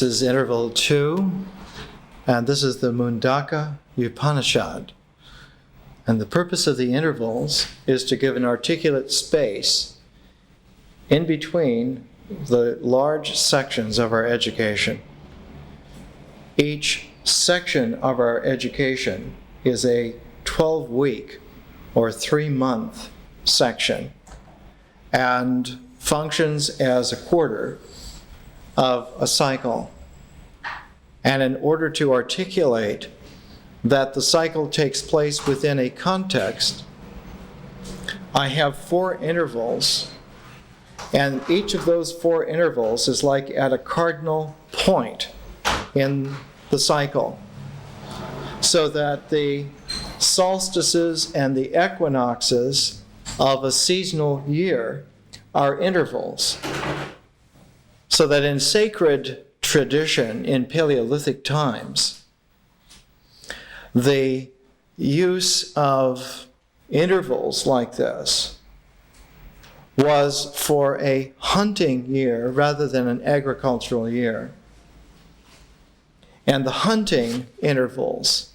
This is interval 2, and this is the Mundaka Upanishad. And the purpose of the intervals is to give an articulate space in between the large sections of our education. Each section of our education is a 12-week or 3-month section and functions as a quarter of a cycle. And in order to articulate that the cycle takes place within a context, I have 4 intervals, and each of those 4 intervals is like at a cardinal point in the cycle, so that the solstices and the equinoxes of a seasonal year are intervals. So that in sacred tradition, in Paleolithic times, the use of intervals like this was for a hunting year rather than an agricultural year. And the hunting intervals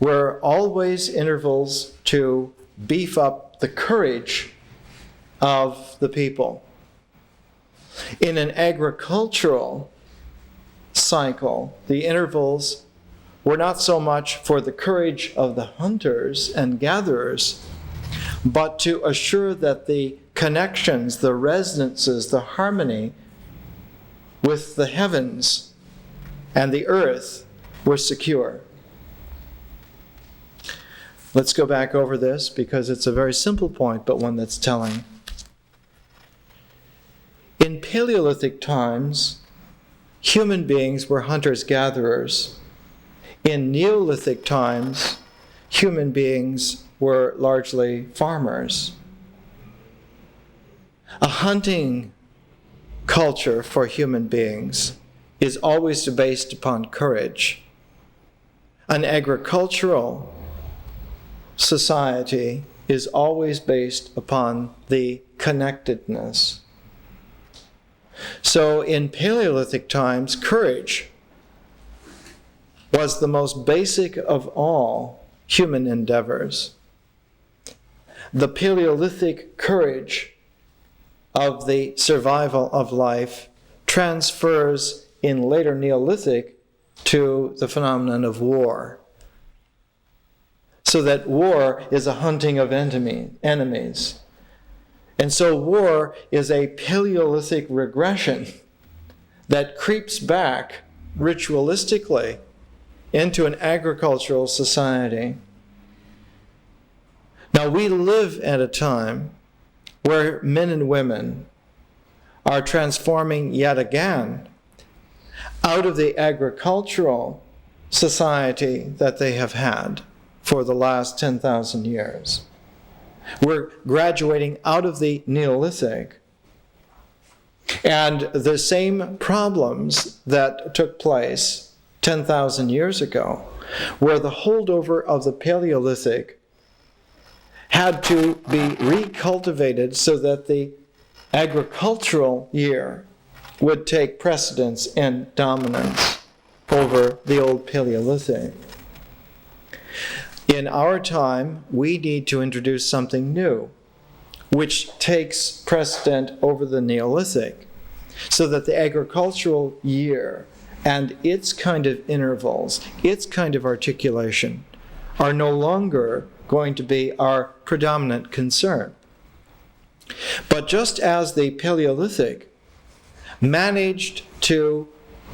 were always intervals to beef up the courage of the people. In an agricultural cycle, the intervals were not so much for the courage of the hunters and gatherers, but to assure that the connections, the resonances, the harmony with the heavens and the earth were secure. Let's go back over this because it's a very simple point, but one that's telling. In Paleolithic times, human beings were hunters-gatherers. In Neolithic times, human beings were largely farmers. A hunting culture for human beings is always based upon courage. An agricultural society is always based upon the connectedness. So in Paleolithic times, courage was the most basic of all human endeavors. The Paleolithic courage of the survival of life transfers in later Neolithic to the phenomenon of war. So that war is a hunting of enemies. And so war is a Paleolithic regression that creeps back ritualistically into an agricultural society. Now we live at a time where men and women are transforming yet again out of the agricultural society that they have had for the last 10,000 years. We're graduating out of the Neolithic. And the same problems that took place 10,000 years ago, where the holdover of the Paleolithic had to be recultivated so that the agricultural year would take precedence and dominance over the old Paleolithic. In our time, we need to introduce something new, which takes precedent over the Neolithic, so that the agricultural year and its kind of intervals, its kind of articulation, are no longer going to be our predominant concern. But just as the Paleolithic managed to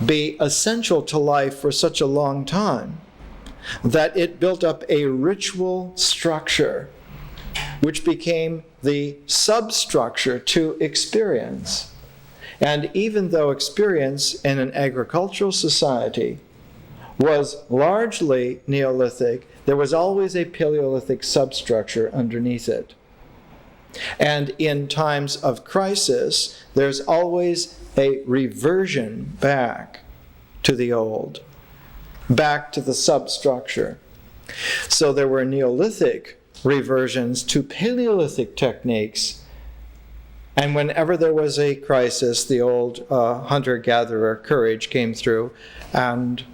be essential to life for such a long time, that it built up a ritual structure which became the substructure to experience. And even though experience in an agricultural society was largely Neolithic, there was always a Paleolithic substructure underneath it. And in times of crisis, there's always a reversion back to the old, back to the substructure. So there were Neolithic reversions to Paleolithic techniques And whenever there was a crisis, the old hunter-gatherer courage came through, and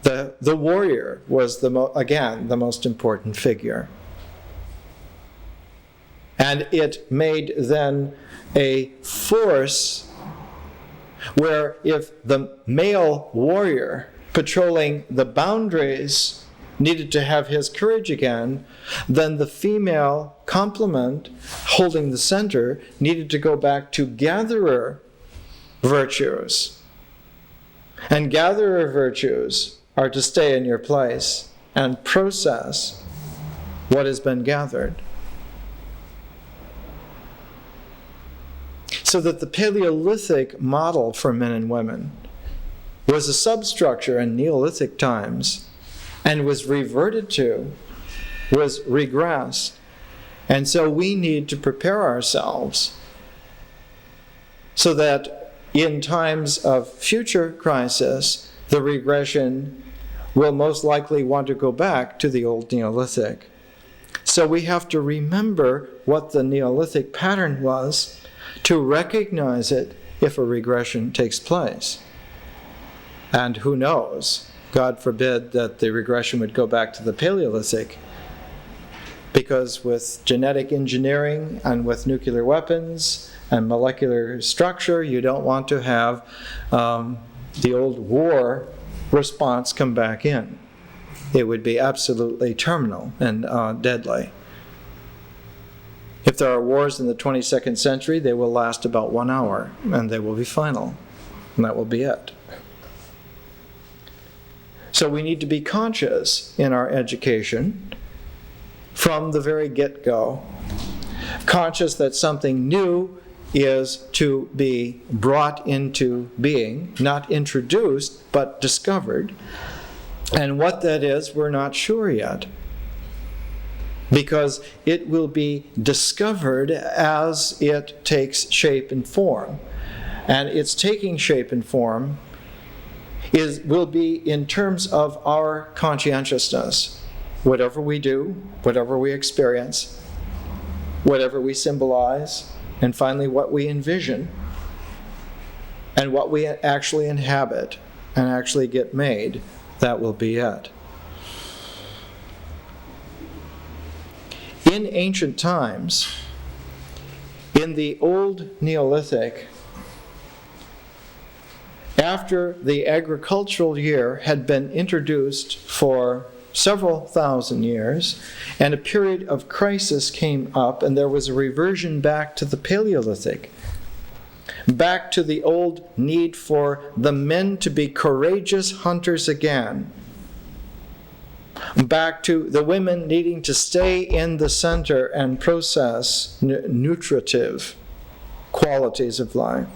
the warrior was, again, the most important figure. And it made then a force where if the male warrior patrolling the boundaries needed to have his courage again, then the female complement holding the center needed to go back to gatherer virtues. And gatherer virtues are to stay in your place and process what has been gathered. So that the Paleolithic model for men and women was a substructure in Neolithic times and was reverted to, was regressed. And so we need to prepare ourselves so that in times of future crisis, the regression will most likely want to go back to the old Neolithic. So we have to remember what the Neolithic pattern was to recognize it if a regression takes place. And who knows, God forbid that the regression would go back to the Paleolithic, because with genetic engineering and with nuclear weapons and molecular structure, you don't want to have the old war response come back in. It would be absolutely terminal and deadly. If there are wars in the 22nd century, they will last about 1 hour, and they will be final, and that will be it. So we need to be conscious in our education from the very get-go, conscious that something new is to be brought into being, not introduced, but discovered. And what that is, we're not sure yet, because it will be discovered as it takes shape and form. And its taking shape and form will be in terms of our conscientiousness. Whatever we do, whatever we experience, whatever we symbolize, and finally what we envision, and what we actually inhabit and actually get made, that will be it. In ancient times, in the old Neolithic, after the agricultural year had been introduced for several thousand years, and a period of crisis came up, and there was a reversion back to the Paleolithic, back to the old need for the men to be courageous hunters again, back to the women needing to stay in the center and process nutritive qualities of life.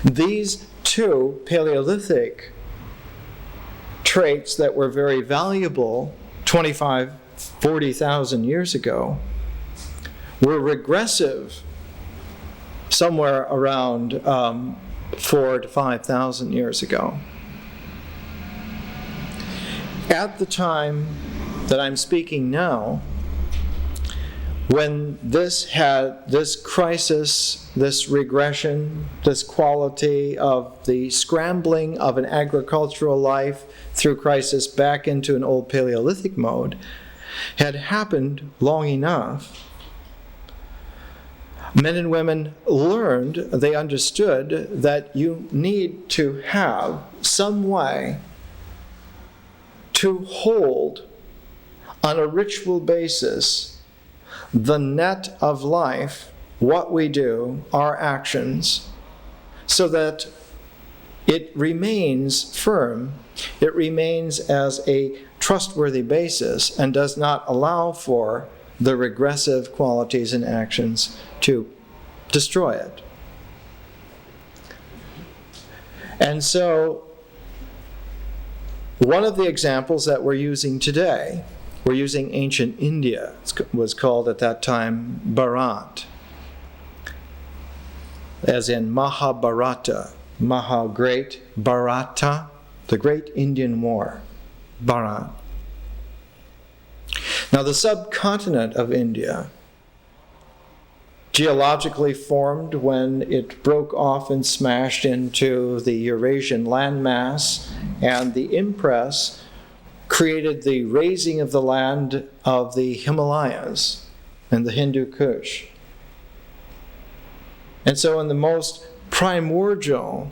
These two Paleolithic traits that were very valuable 25, 40,000 years ago were regressive somewhere around 4,000 to 5,000 years ago. At the time that I'm speaking now, when this crisis, this regression, this quality of the scrambling of an agricultural life through crisis back into an old Paleolithic mode had happened long enough, men and women learned, they understood that you need to have some way to hold on a ritual basis the net of life, what we do, our actions, so that it remains firm, it remains as a trustworthy basis, and does not allow for the regressive qualities and actions to destroy it. And so, one of the examples that we're using today, we're using ancient India. It was called at that time Bharat, as in Mahabharata, Maha great, Bharata, the great Indian war, Bharat. Now the subcontinent of India geologically formed when it broke off and smashed into the Eurasian landmass, and the impress created the raising of the land of the Himalayas and the Hindu Kush. And so in the most primordial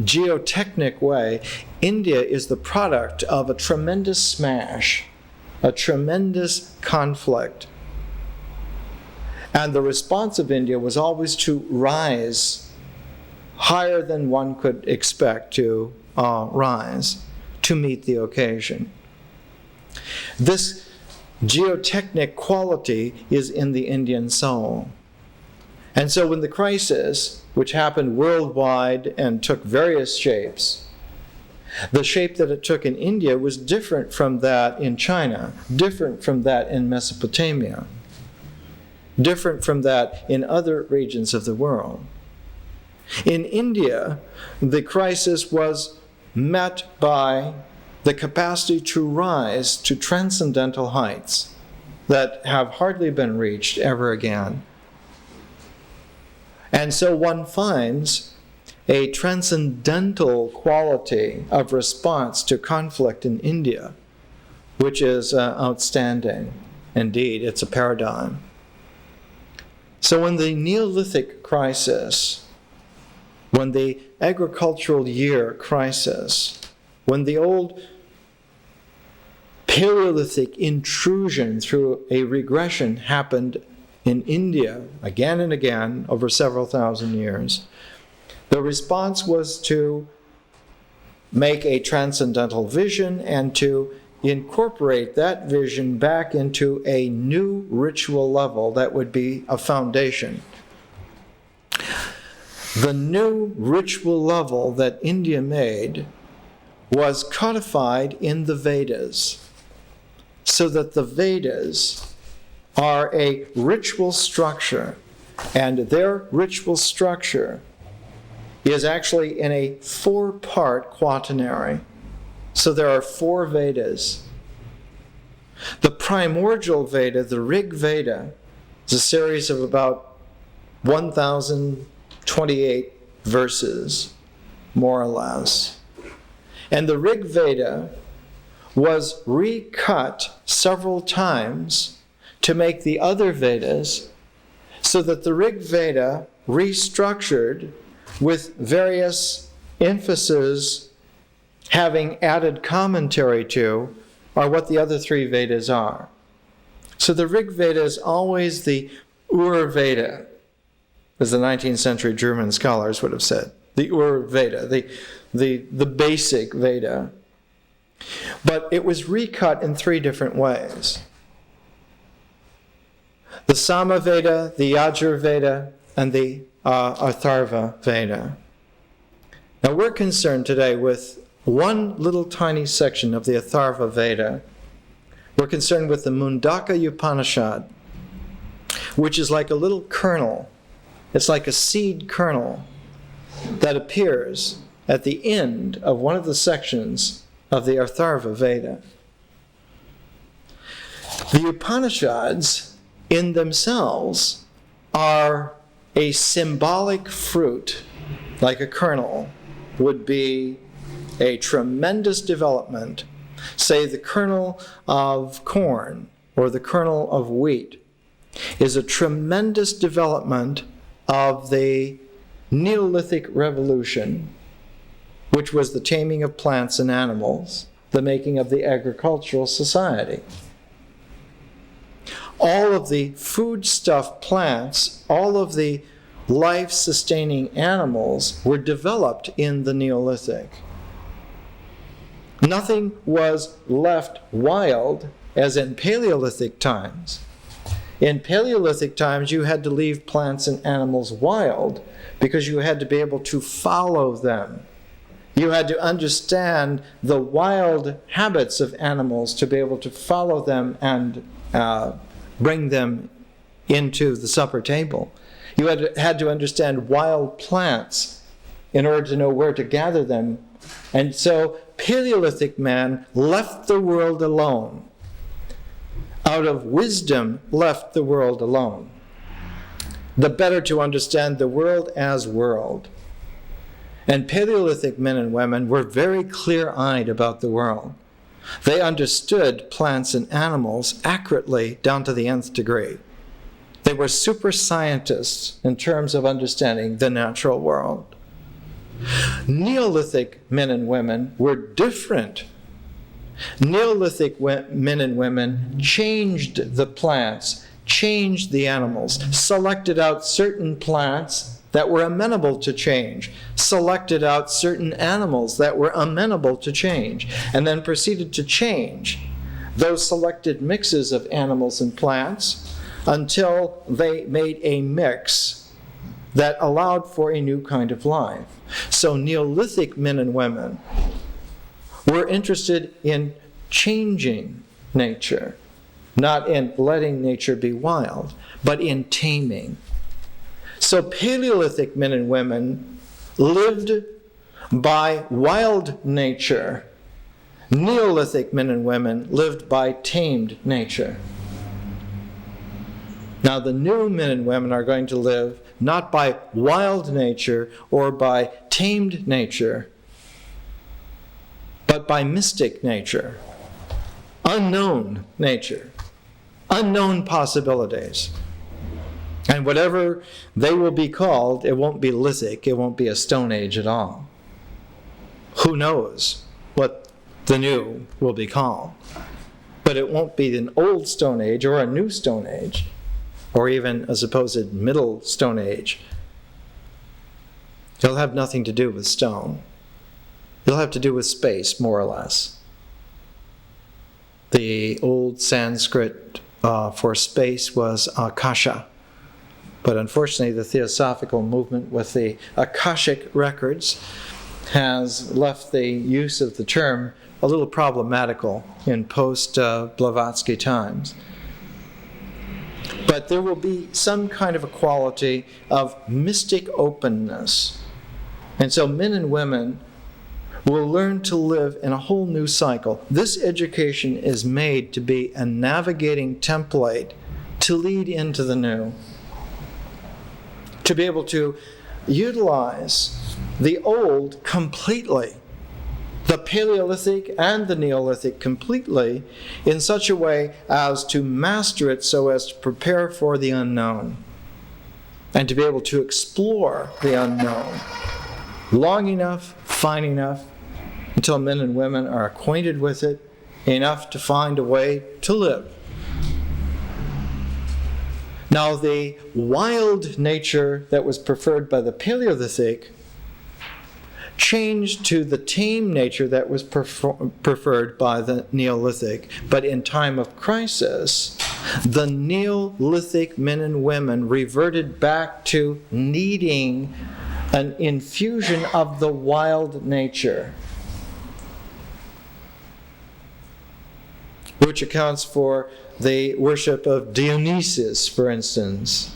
geotechnic way, India is the product of a tremendous smash, a tremendous conflict. And the response of India was always to rise higher than one could expect to rise to meet the occasion. This geotechnic quality is in the Indian soul. And so when the crisis, which happened worldwide and took various shapes, the shape that it took in India was different from that in China, different from that in Mesopotamia, different from that in other regions of the world. In India, the crisis was met by the capacity to rise to transcendental heights that have hardly been reached ever again. And so one finds a transcendental quality of response to conflict in India, which is outstanding. Indeed, it's a paradigm. So when the Neolithic crisis, when the agricultural year crisis, when the old Paleolithic intrusion through a regression happened in India again and again over several thousand years, the response was to make a transcendental vision and to incorporate that vision back into a new ritual level that would be a foundation. The new ritual level that India made was codified in the Vedas, so that the Vedas are a ritual structure, and their ritual structure is actually in a 4-part quaternary. So there are 4 Vedas. The primordial Veda, the Rig Veda, is a series of about 1,028 verses, more or less. And the Rig Veda was recut several times to make the other Vedas, so that the Rig Veda restructured with various emphases having added commentary to, are what the other 3 Vedas are. So the Rig Veda is always the Ur Veda, as the 19th century German scholars would have said. The Ur Veda, the basic Veda. But it was recut in 3 different ways. The Sama Veda, the Yajur Veda, and the Atharva Veda. Now we're concerned today with one little tiny section of the Atharva Veda. We're concerned with the Mundaka Upanishad, which is like a little kernel. It's like a seed kernel that appears at the end of one of the sections of the Atharva Veda. The Upanishads in themselves are a symbolic fruit, like a kernel would be a tremendous development. Say the kernel of corn or the kernel of wheat is a tremendous development of the Neolithic revolution, which was the taming of plants and animals, the making of the agricultural society. All of the foodstuff plants, all of the life-sustaining animals were developed in the Neolithic. Nothing was left wild as in Paleolithic times. In Paleolithic times, you had to leave plants and animals wild because you had to be able to follow them. You had to understand the wild habits of animals to be able to follow them and bring them into the supper table. You had to understand wild plants in order to know where to gather them. And so Paleolithic man left the world alone. Out of wisdom, left the world alone. the better to understand the world as world. And Paleolithic men and women were very clear-eyed about the world. They understood plants and animals accurately down to the nth degree. They were super scientists in terms of understanding the natural world. Neolithic men and women were different. Neolithic men and women changed the plants, changed the animals, selected out certain plants that were amenable to change, selected out certain animals that were amenable to change, and then proceeded to change those selected mixes of animals and plants until they made a mix that allowed for a new kind of life. So Neolithic men and women were interested in changing nature, not in letting nature be wild, but in taming. So Paleolithic men and women lived by wild nature. Neolithic men and women lived by tamed nature. Now the new men and women are going to live not by wild nature or by tamed nature, but by mystic nature, unknown nature, unknown possibilities. And whatever they will be called, it won't be lithic, it won't be a Stone Age at all. Who knows what the new will be called? But it won't be an old Stone Age or a new Stone Age, or even a supposed middle Stone Age. It'll have nothing to do with stone. It'll have to do with space, more or less. The old Sanskrit for space was akasha. But unfortunately, the Theosophical movement with the Akashic records has left the use of the term a little problematical in post-Blavatsky times. But there will be some kind of a quality of mystic openness. And so men and women will learn to live in a whole new cycle. This education is made to be a navigating template to lead into the new. To be able to utilize the old completely, the Paleolithic and the Neolithic completely, in such a way as to master it so as to prepare for the unknown and to be able to explore the unknown long enough, fine enough, until men and women are acquainted with it enough to find a way to live. Now, the wild nature that was preferred by the Paleolithic changed to the tame nature that was preferred by the Neolithic. But in time of crisis, the Neolithic men and women reverted back to needing an infusion of the wild nature, which accounts for the worship of Dionysus, for instance.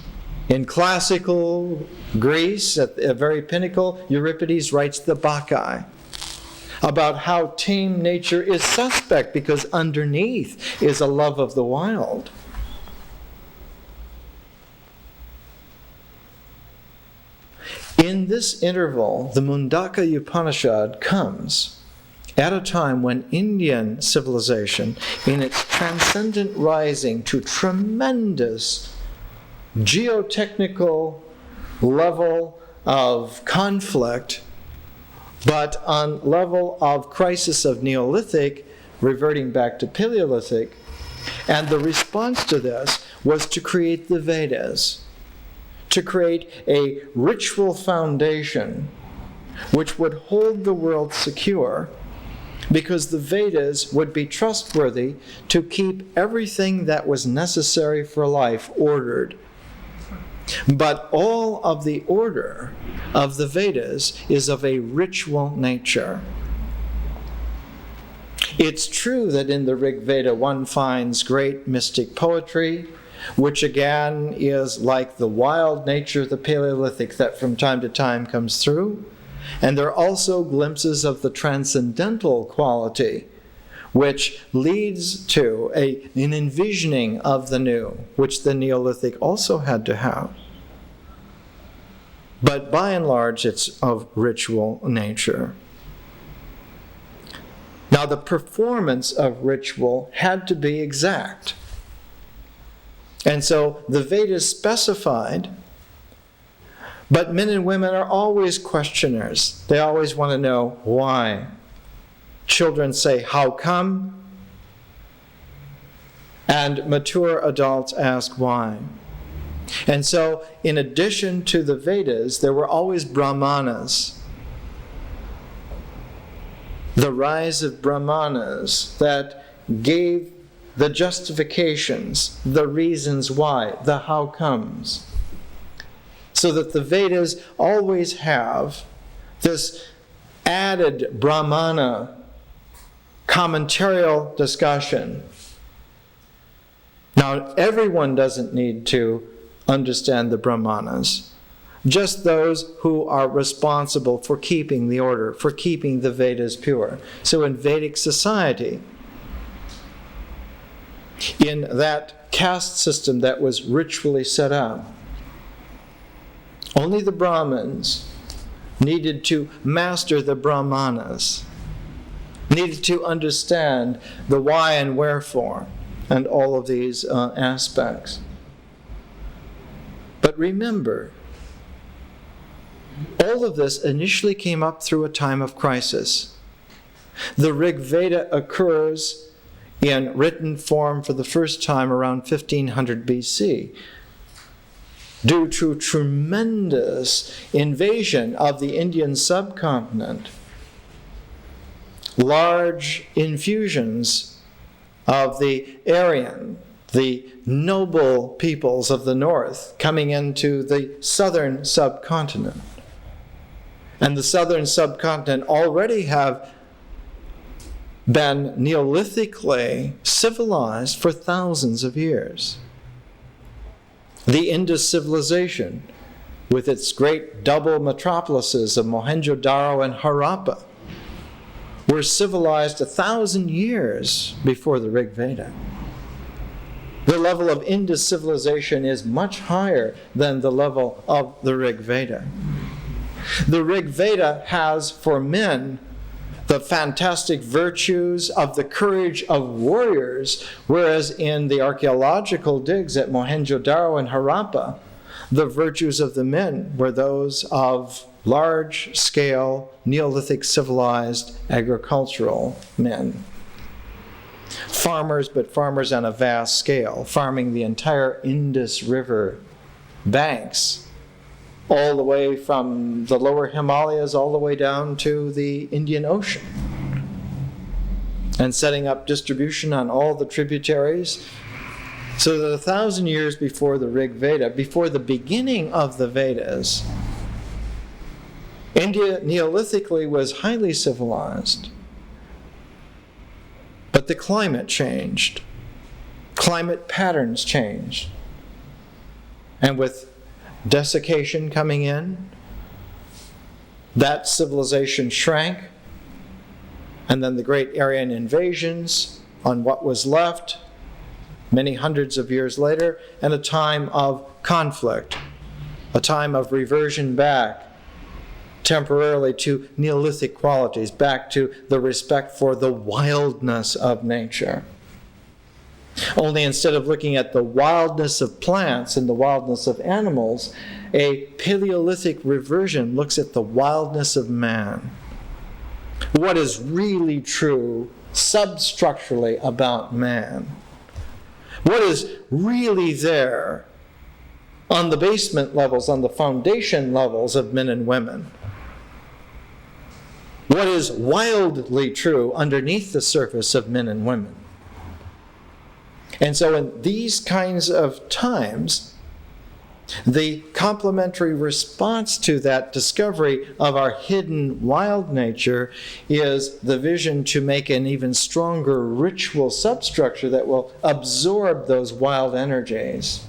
In classical Greece, at the very pinnacle, Euripides writes the Bacchae about how tame nature is suspect because underneath is a love of the wild. In this interval, the Mundaka Upanishad comes at a time when Indian civilization, in its transcendent rising to tremendous geotechnical level of conflict, but on level of crisis of Neolithic, reverting back to Paleolithic, and the response to this was to create the Vedas, to create a ritual foundation which would hold the world secure, because the Vedas would be trustworthy to keep everything that was necessary for life ordered. But all of the order of the Vedas is of a ritual nature. It's true that in the Rig Veda one finds great mystic poetry, which again is like the wild nature of the Paleolithic that from time to time comes through. And there are also glimpses of the transcendental quality, which leads to an envisioning of the new, which the Neolithic also had to have. but by and large it's of ritual nature. Now, the performance of ritual had to be exact. And so the Vedas specified, but men and women are always questioners. They always want to know why. Children say, "How come?" And mature adults ask why. And so, in addition to the Vedas, there were always Brahmanas. The rise of Brahmanas that gave the justifications, the reasons why, the how comes. So that the Vedas always have this added Brahmana commentarial discussion. Now, everyone doesn't need to understand the Brahmanas. Just those who are responsible for keeping the order, for keeping the Vedas pure. So in Vedic society, in that caste system that was ritually set up, only the Brahmins needed to master the Brahmanas, needed to understand the why and wherefore, and all of these aspects. But remember, all of this initially came up through a time of crisis. The Rig Veda occurs in written form for the first time around 1500 BC due to tremendous invasion of the Indian subcontinent, large infusions of the Aryan, the noble peoples of the north coming into the southern subcontinent. And the southern subcontinent already have been Neolithically civilized for thousands of years. The Indus civilization, with its great double metropolises of Mohenjo-Daro and Harappa, were civilized 1,000 years before the Rig Veda. The level of Indus civilization is much higher than the level of the Rig Veda. The Rig Veda has for men the fantastic virtues of the courage of warriors, whereas in the archaeological digs at Mohenjo-Daro and Harappa, the virtues of the men were those of large-scale, Neolithic civilized agricultural men. Farmers, but farmers on a vast scale, farming the entire Indus River banks, all the way from the lower Himalayas all the way down to the Indian Ocean, and setting up distribution on all the tributaries, so that 1,000 years before the Rig Veda, before the beginning of the Vedas, India Neolithically was highly civilized. But the climate changed. Climate patterns changed. And with desiccation coming in, that civilization shrank, and then the great Aryan invasions on what was left many hundreds of years later, and a time of conflict, a time of reversion back temporarily to Neolithic qualities, back to the respect for the wildness of nature. Only instead of looking at the wildness of plants and the wildness of animals, a Paleolithic reversion looks at the wildness of man. What is really true substructurally about man? What is really there on the basement levels, on the foundation levels of men and women? What is wildly true underneath the surface of men and women? And so in these kinds of times, the complementary response to that discovery of our hidden wild nature is the vision to make an even stronger ritual substructure that will absorb those wild energies.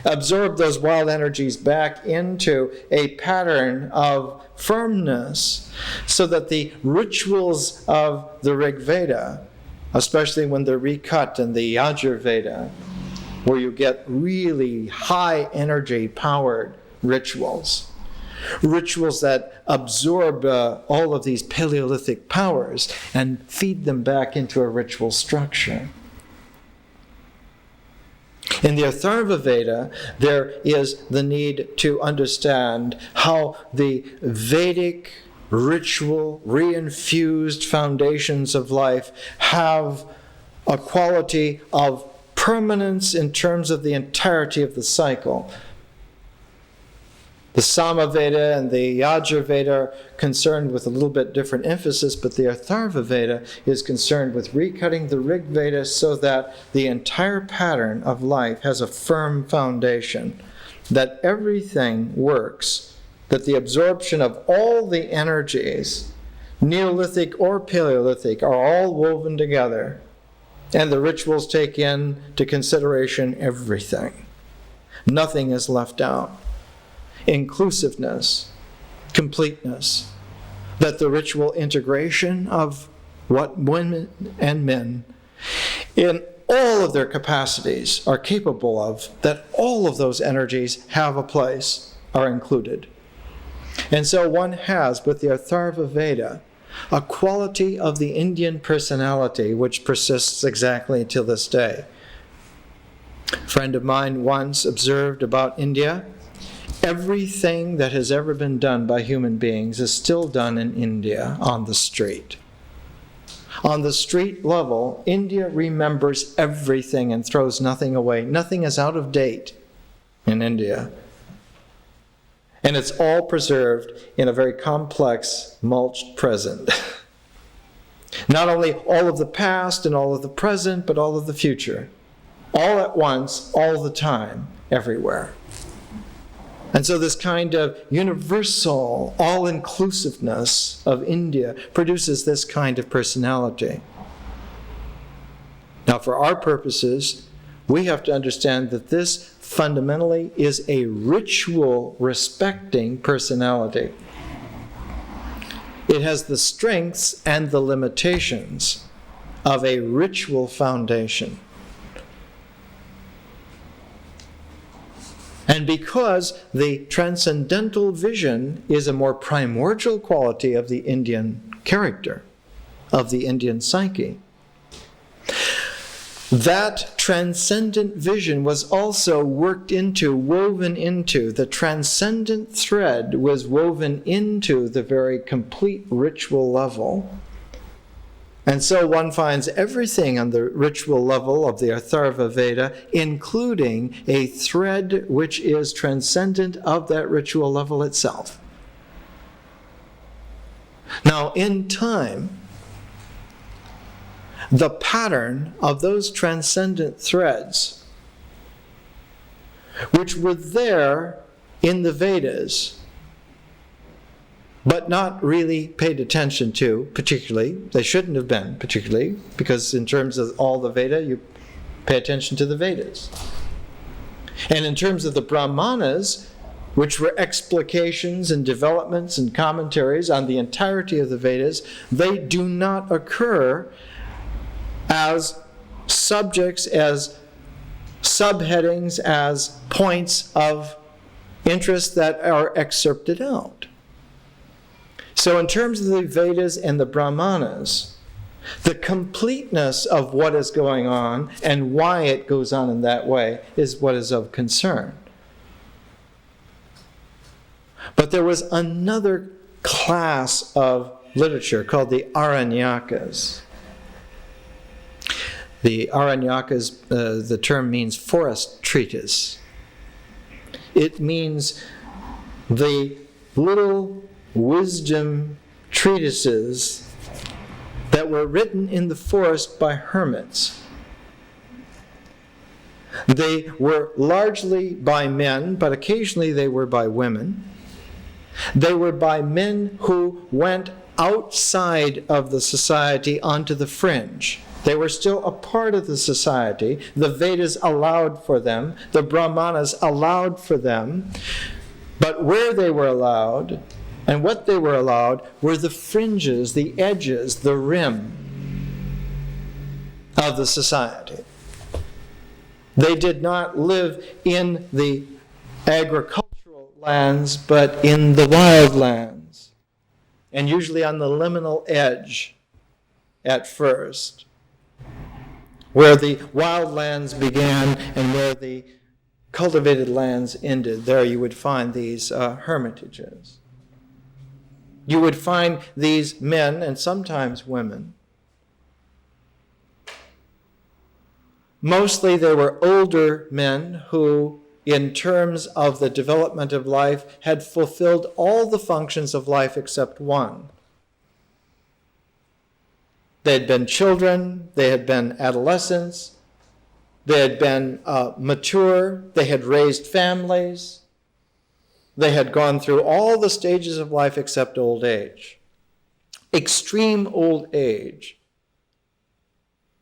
Absorb those wild energies back into a pattern of firmness, so that the rituals of the Rig Veda, especially when they're recut in the Yajur Veda, where you get really high energy powered rituals, rituals that absorb all of these Paleolithic powers and feed them back into a ritual structure. In the Atharva Veda, there is the need to understand how the Vedic ritual, reinfused foundations of life have a quality of permanence in terms of the entirety of the cycle. The Samaveda and the Yajurveda are concerned with a little bit different emphasis, but the Atharva Veda is concerned with recutting the Rig Veda so that the entire pattern of life has a firm foundation, that everything works, that the absorption of all the energies, Neolithic or Paleolithic, are all woven together, and the rituals take into consideration everything. Nothing is left out. Inclusiveness, completeness, that the ritual integration of what women and men in all of their capacities are capable of, that all of those energies have a place, are included. And so one has, with the Atharva Veda, a quality of the Indian personality which persists exactly till this day. A friend of mine once observed about India, everything that has ever been done by human beings is still done in India on the street. On the street level, India remembers everything and throws nothing away. Nothing is out of date in India. And it's all preserved in a very complex, mulched present. Not only all of the past and all of the present, but all of the future. All at once, all the time, everywhere. And so this kind of universal, all-inclusiveness of India produces this kind of personality. Now, for our purposes, we have to understand that this fundamentally is a ritual-respecting personality. It has the strengths and the limitations of a ritual foundation. And because the transcendental vision is a more primordial quality of the Indian character, of the Indian psyche, that transcendent vision was also woven into, the transcendent thread was woven into the very complete ritual level. And so one finds everything on the ritual level of the Atharva Veda, including a thread which is transcendent of that ritual level itself. Now, in time, the pattern of those transcendent threads, which were there in the Vedas, but not really paid attention to particularly. They shouldn't have been particularly, because in terms of all the Veda, you pay attention to the Vedas. And in terms of the Brahmanas, which were explications and developments and commentaries on the entirety of the Vedas, they do not occur as subjects, as subheadings, as points of interest that are excerpted out. So in terms of the Vedas and the Brahmanas, the completeness of what is going on and why it goes on in that way is what is of concern. But there was another class of literature called the Aranyakas. The Aranyakas, the term means forest treatise. It means the little wisdom treatises that were written in the forest by hermits. They were largely by men, but occasionally they were by women. They were by men who went outside of the society onto the fringe. They were still a part of the society. The Vedas allowed for them. The Brahmanas allowed for them. But where they were allowed and what they were allowed were the fringes, the edges, the rim of the society. They did not live in the agricultural lands, but in the wild lands, and usually on the liminal edge at first, where the wild lands began and where the cultivated lands ended. There you would find these hermitages. You would find these men, and sometimes women. Mostly they were older men who, in terms of the development of life, had fulfilled all the functions of life except one. They had been children, they had been adolescents, they had been mature, they had raised families, they had gone through all the stages of life except old age. Extreme old age.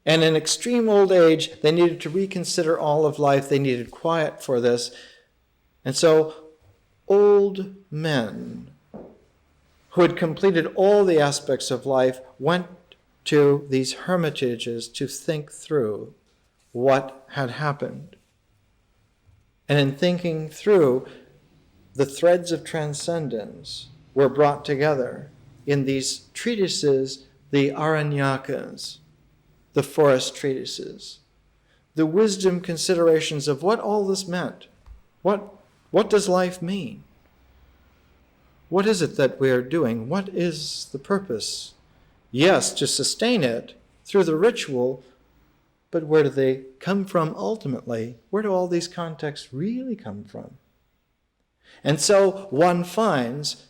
And in extreme old age, they needed to reconsider all of life. They needed quiet for this. And so old men who had completed all the aspects of life went to these hermitages to think through what had happened. And in thinking through, the threads of transcendence were brought together in these treatises, the Aranyakas, the forest treatises, the wisdom considerations of what all this meant. What does life mean? What is it that we are doing? What is the purpose? Yes, to sustain it through the ritual, but where do they come from ultimately? Where do all these contexts really come from? And so one finds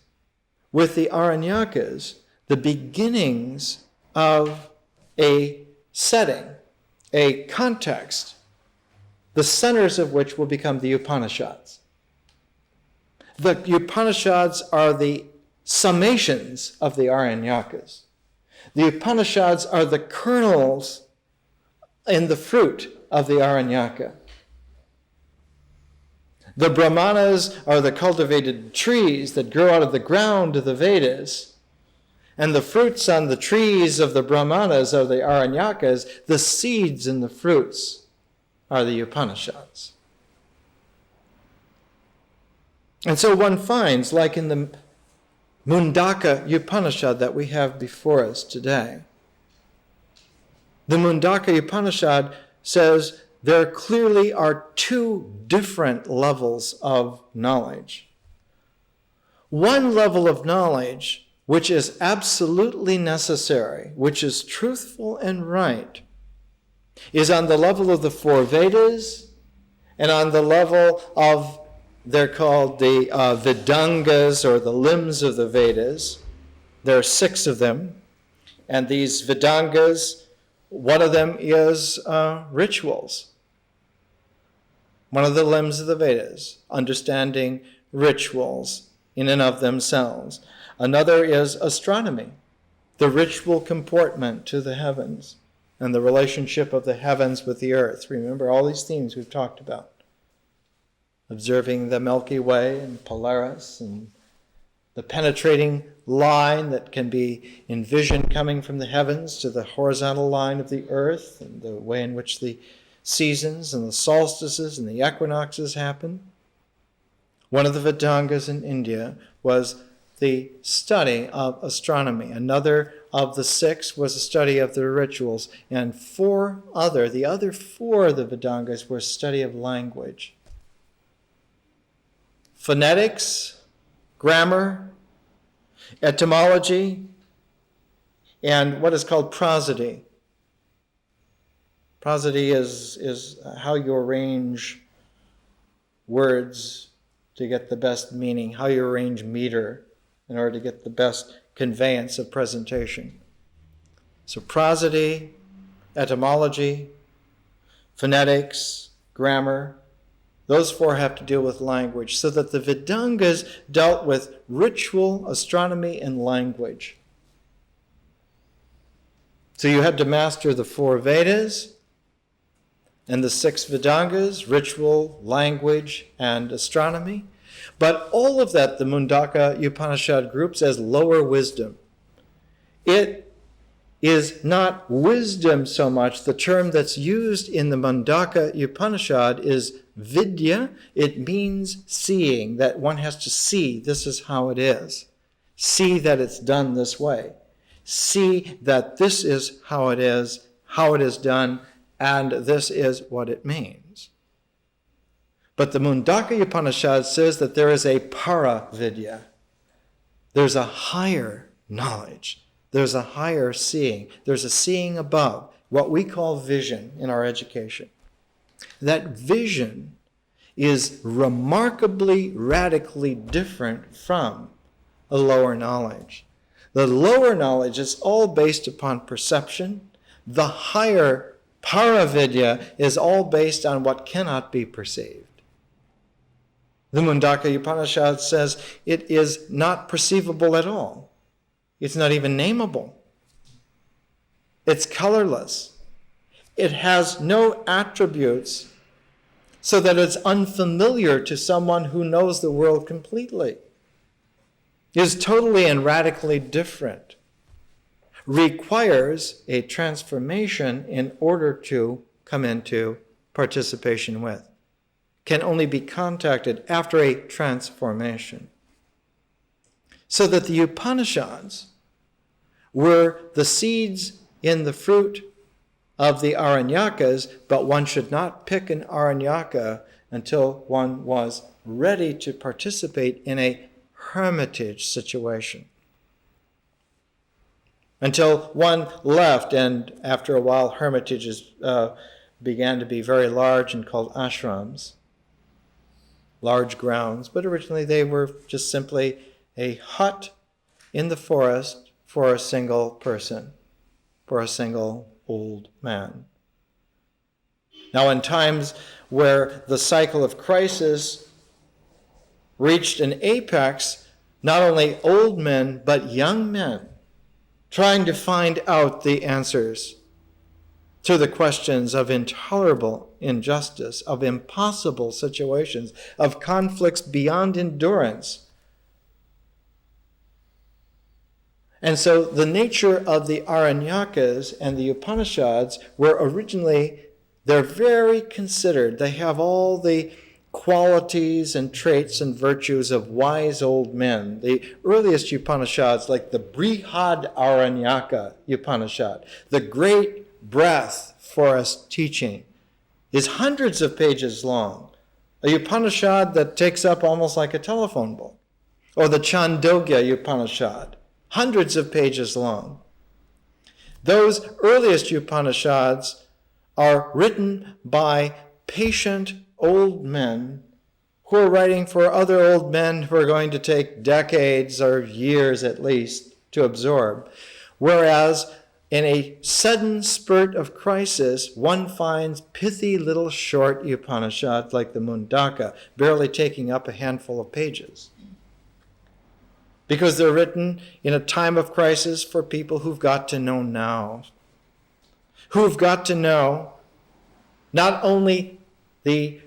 with the Aranyakas the beginnings of a setting, a context, the centers of which will become the Upanishads. The Upanishads are the summations of the Aranyakas. The Upanishads are the kernels in the fruit of the Aranyaka. The Brahmanas are the cultivated trees that grow out of the ground of the Vedas. And the fruits on the trees of the Brahmanas are the Aranyakas. The seeds and the fruits are the Upanishads. And so one finds, like in the Mundaka Upanishad that we have before us today, the Mundaka Upanishad says there clearly are two different levels of knowledge. One level of knowledge which is absolutely necessary, which is truthful and right, is on the level of the four Vedas and on the level of, they're called the Vedangas, or the limbs of the Vedas. There are 6 of them. And these Vedangas, one of them is rituals. One of the limbs of the Vedas, understanding rituals in and of themselves. Another is astronomy, the ritual comportment to the heavens and the relationship of the heavens with the earth. Remember all these themes we've talked about. Observing the Milky Way and Polaris and the penetrating line that can be envisioned coming from the heavens to the horizontal line of the earth, and the way in which the seasons and the solstices and the equinoxes happen. One of the Vedangas in India was the study of astronomy. Another of the 6 was a study of the rituals. And the other 4 of the Vedangas were study of language. Phonetics, grammar, etymology, and what is called prosody. Prosody is how you arrange words to get the best meaning, how you arrange meter in order to get the best conveyance of presentation. So prosody, etymology, phonetics, grammar, those 4 have to deal with language, so that the Vedangas dealt with ritual, astronomy, and language. So you had to master the 4 Vedas and the 6 Vedangas, ritual, language, and astronomy. But all of that, the Mundaka Upanishad groups as lower wisdom. It is not wisdom so much. The term that's used in the Mundaka Upanishad is vidya. It means seeing, that one has to see this is how it is. See that it's done this way. See that this is how it is done, and this is what it means. But the Mundaka Upanishad says that there is a para vidya. There's a higher knowledge. There's a higher seeing. There's a seeing above, what we call vision in our education. That vision is remarkably, radically different from a lower knowledge. The lower knowledge is all based upon perception. The higher paravidya is all based on what cannot be perceived. The Mundaka Upanishad says it is not perceivable at all. It's not even nameable. It's colorless. It has no attributes so that it's unfamiliar to someone who knows the world completely. It is totally and radically different. Requires a transformation in order to come into participation with. Can only be contacted after a transformation. So that the Upanishads were the seeds in the fruit of the Aranyakas, but one should not pick an Aranyaka until one was ready to participate in a hermitage situation. Until one left, and after a while hermitages began to be very large and called ashrams, large grounds, but originally they were just simply a hut in the forest for a single person, for a single old man. Now, in times where the cycle of crisis reached an apex, not only old men, but young men, trying to find out the answers to the questions of intolerable injustice, of impossible situations, of conflicts beyond endurance. And so the nature of the Aranyakas and the Upanishads were originally, they're very considered. They have all the qualities and traits and virtues of wise old men. The earliest Upanishads, like the Brihad Aranyaka Upanishad, the great breath forest teaching, is hundreds of pages long. A Upanishad that takes up almost like a telephone book. Or the Chandogya Upanishad, hundreds of pages long. Those earliest Upanishads are written by patient old men who are writing for other old men who are going to take decades or years at least to absorb. Whereas in a sudden spurt of crisis, one finds pithy little short Upanishads like the Mundaka, barely taking up a handful of pages. Because they're written in a time of crisis for people who've got to know now. Who've got to know not only the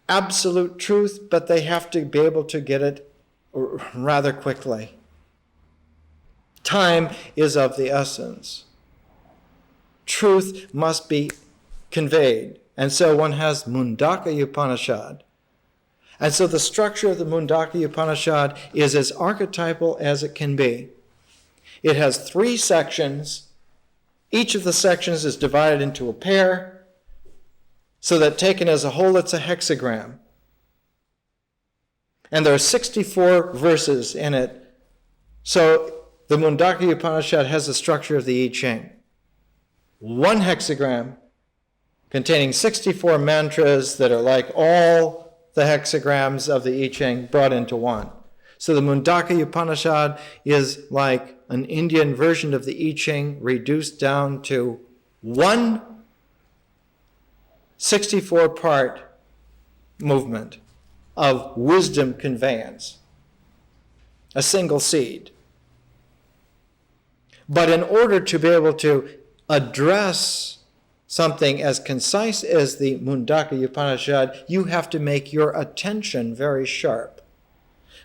absolute truth, but they have to be able to get it rather quickly. Time is of the essence. Truth must be conveyed. And so one has Mundaka Upanishad. And so the structure of the Mundaka Upanishad is as archetypal as it can be. It has 3 sections. Each of the sections is divided into a pair, so that taken as a whole, it's a hexagram. And there are 64 verses in it. So the Mundaka Upanishad has the structure of the I Ching. 1 hexagram containing 64 mantras that are like all the hexagrams of the I Ching brought into one. So the Mundaka Upanishad is like an Indian version of the I Ching reduced down to 1 64-part movement of wisdom conveyance. A single seed. But in order to be able to address something as concise as the Mundaka Upanishad, you have to make your attention very sharp.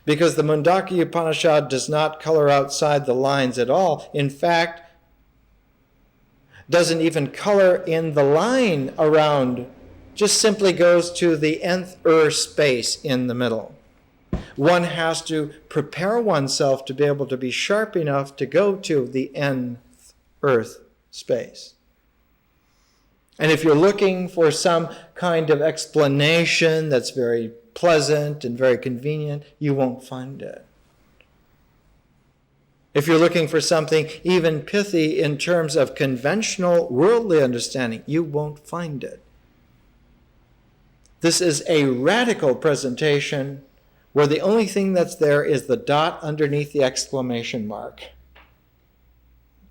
Because the Mundaka Upanishad does not color outside the lines at all. In fact, doesn't even color in the line around, just simply goes to the nth space in the middle. One has to prepare oneself to be able to be sharp enough to go to the nth earth space. And if you're looking for some kind of explanation that's very pleasant and very convenient, you won't find it. If you're looking for something even pithy in terms of conventional worldly understanding, you won't find it. This is a radical presentation where the only thing that's there is the dot underneath the exclamation mark.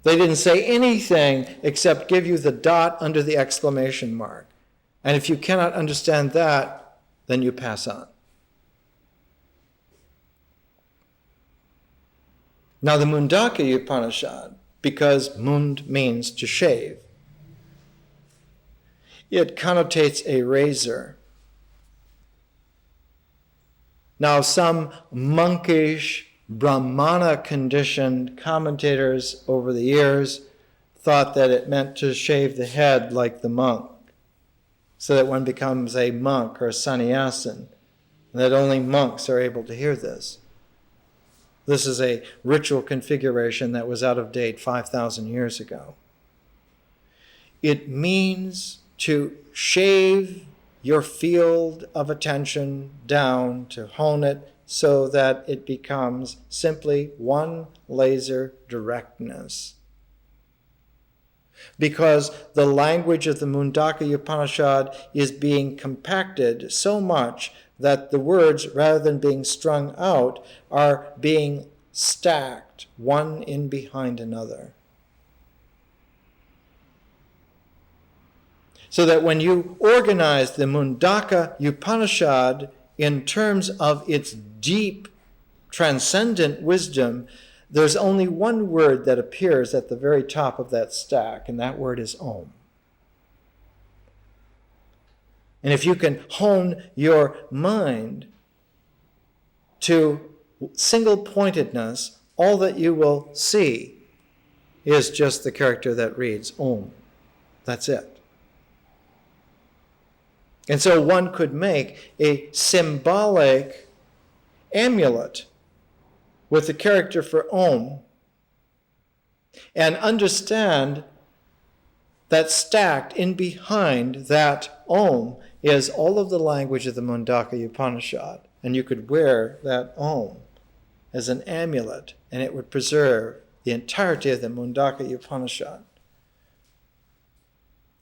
They didn't say anything except give you the dot under the exclamation mark. And if you cannot understand that, then you pass on. Now the Mundaka Upanishad, because mund means to shave, it connotates a razor. Now some monkish, Brahmana-conditioned commentators over the years thought that it meant to shave the head like the monk, so that one becomes a monk or a sannyasin, and that only monks are able to hear this. This is a ritual configuration that was out of date 5,000 years ago. It means to shave your field of attention down, to hone it so that it becomes simply one laser directness. Because the language of the Mundaka Upanishad is being compacted so much that the words, rather than being strung out, are being stacked, one in behind another. So that when you organize the Mundaka Upanishad in terms of its deep, transcendent wisdom, there's only one word that appears at the very top of that stack, and that word is Om. And if you can hone your mind to single-pointedness, all that you will see is just the character that reads Om. That's it. And so one could make a symbolic amulet with the character for Om and understand that stacked in behind that Om is all of the language of the Mundaka Upanishad. And you could wear that Om as an amulet, and it would preserve the entirety of the Mundaka Upanishad.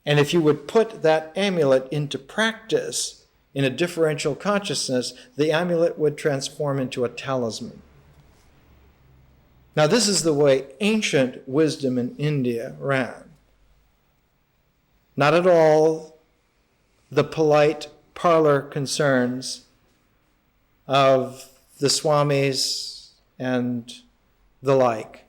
And if you would put that amulet into practice in a differential consciousness, the amulet would transform into a talisman. Now, this is the way ancient wisdom in India ran. Not at all the polite parlor concerns of the swamis and the like,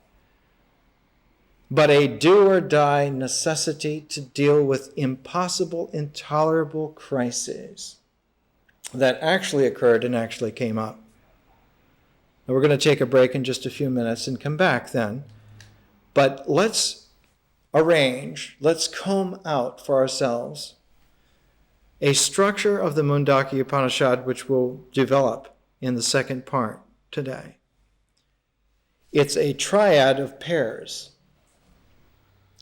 but a do-or-die necessity to deal with impossible, intolerable crises that actually occurred and actually came up. And we're going to take a break in just a few minutes and come back then. But let's comb out for ourselves a structure of the Mundaka Upanishad which we'll develop in the second part today. It's a triad of pairs.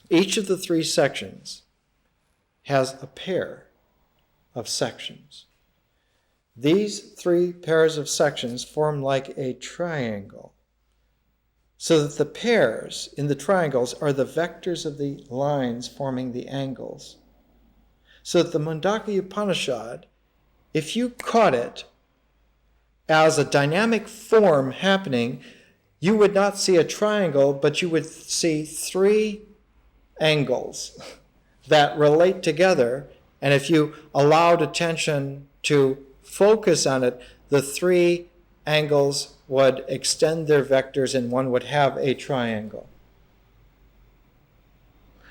Each of the three sections has a pair of sections. These three pairs of sections form like a triangle, so that the pairs in the triangles are the vectors of the lines forming the angles. So that the Mundaka Upanishad, if you caught it as a dynamic form happening, you would not see a triangle, but you would see three angles that relate together. And if you allowed attention to focus on it, the three angles would extend their vectors and one would have a triangle.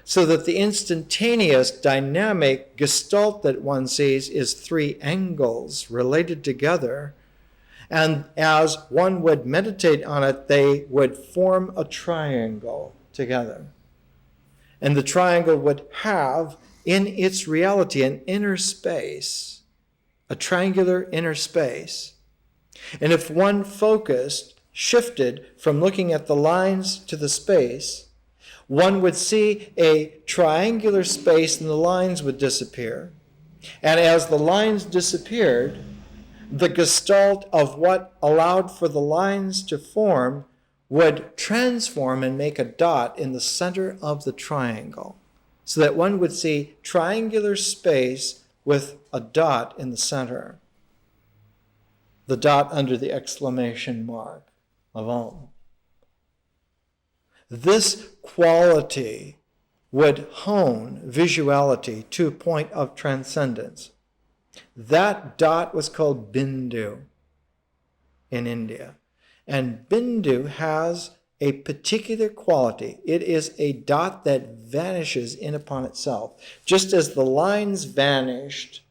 So that the instantaneous dynamic gestalt that one sees is three angles related together. And as one would meditate on it, they would form a triangle together. And the triangle would have in its reality an inner space, a triangular inner space. And if one shifted from looking at the lines to the space, one would see a triangular space and the lines would disappear. And as the lines disappeared, the gestalt of what allowed for the lines to form would transform and make a dot in the center of the triangle, so that one would see triangular space with a dot in the center, the dot under the exclamation mark of Om. This quality would hone visuality to a point of transcendence. That dot was called Bindu in India. And Bindu has a particular quality. It is a dot that vanishes in upon itself. Just as the lines vanished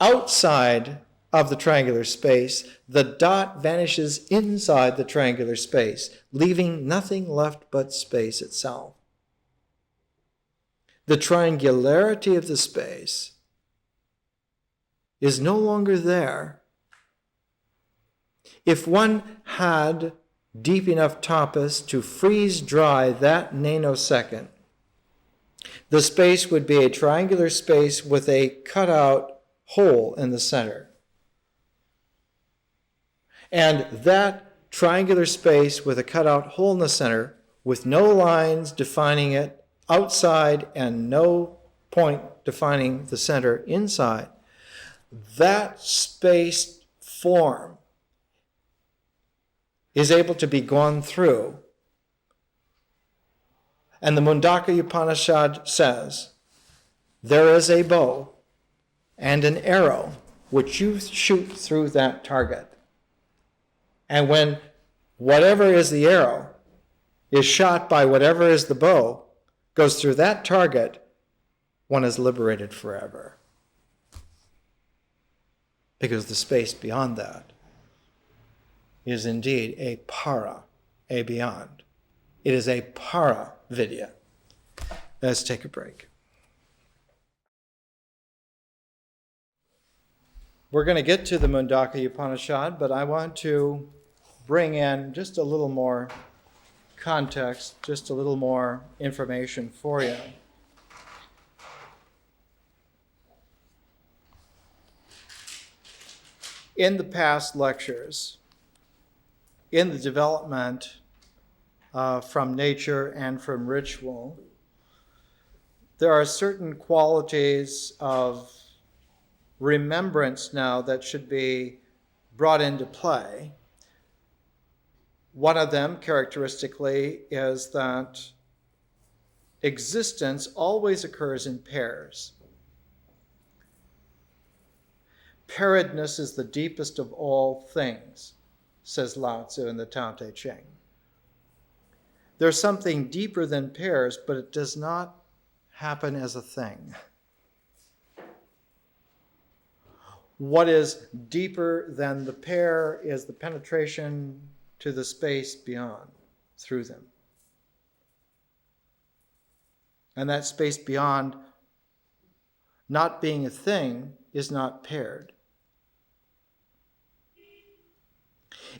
outside of the triangular space, the dot vanishes inside the triangular space, leaving nothing left but space itself. The triangularity of the space is no longer there. If one had deep enough tapas to freeze dry that nanosecond, the space would be a triangular space with a cutout hole in the center. And that triangular space with a cutout hole in the center, with no lines defining it outside and no point defining the center inside, that spaced form is able to be gone through. And the Mundaka Upanishad says, there is a bow and an arrow which you shoot through that target. And when whatever is the arrow is shot by whatever is the bow, goes through that target, one is liberated forever. Because the space beyond that is indeed a para, a beyond. It is a para vidya. Let's take a break. We're going to get to the Mundaka Upanishad, but I want to bring in just a little more context, just a little more information for you. In the past lectures, in the development from nature and from ritual, there are certain qualities of remembrance now that should be brought into play. One of them, characteristically, is that existence always occurs in pairs. Pairedness is the deepest of all things, says Lao Tzu in the Tao Te Ching. There's something deeper than pairs, but it does not happen as a thing. What is deeper than the pair is the penetration to the space beyond, through them. And that space beyond, not being a thing, is not paired.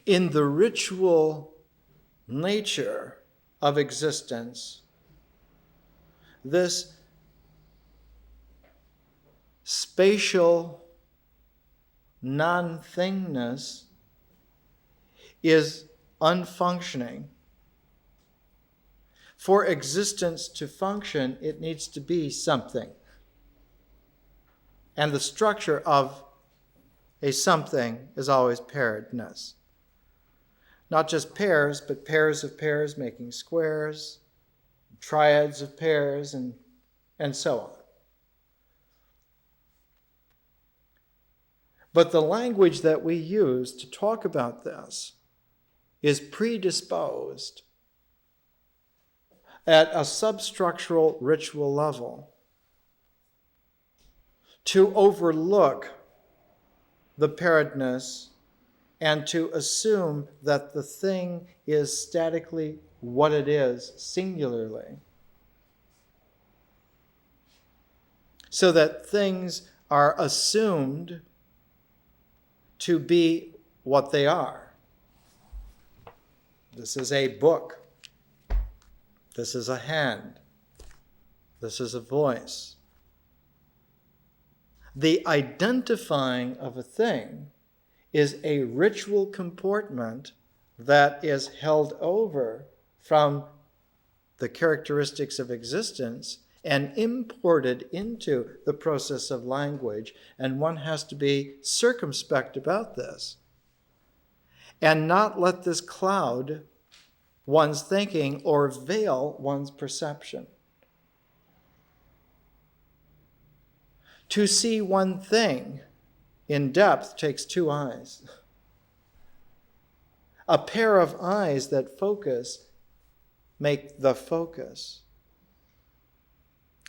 In the ritual nature of existence, this spatial non-thingness is unfunctioning. For existence to function, it needs to be something. And the structure of a something is always pairedness. Not just pairs, but pairs of pairs making squares, triads of pairs, and so on. But the language that we use to talk about this is predisposed at a substructural ritual level to overlook the pairedness and to assume that the thing is statically what it is, singularly. so that things are assumed to be what they are. This is a book. This is a hand. This is a voice. The identifying of a thing is a ritual comportment that is held over from the characteristics of existence and imported into the process of language, and one has to be circumspect about this and not let this cloud one's thinking or veil one's perception. To see one thing in depth takes two eyes. A pair of eyes that focus make the focus.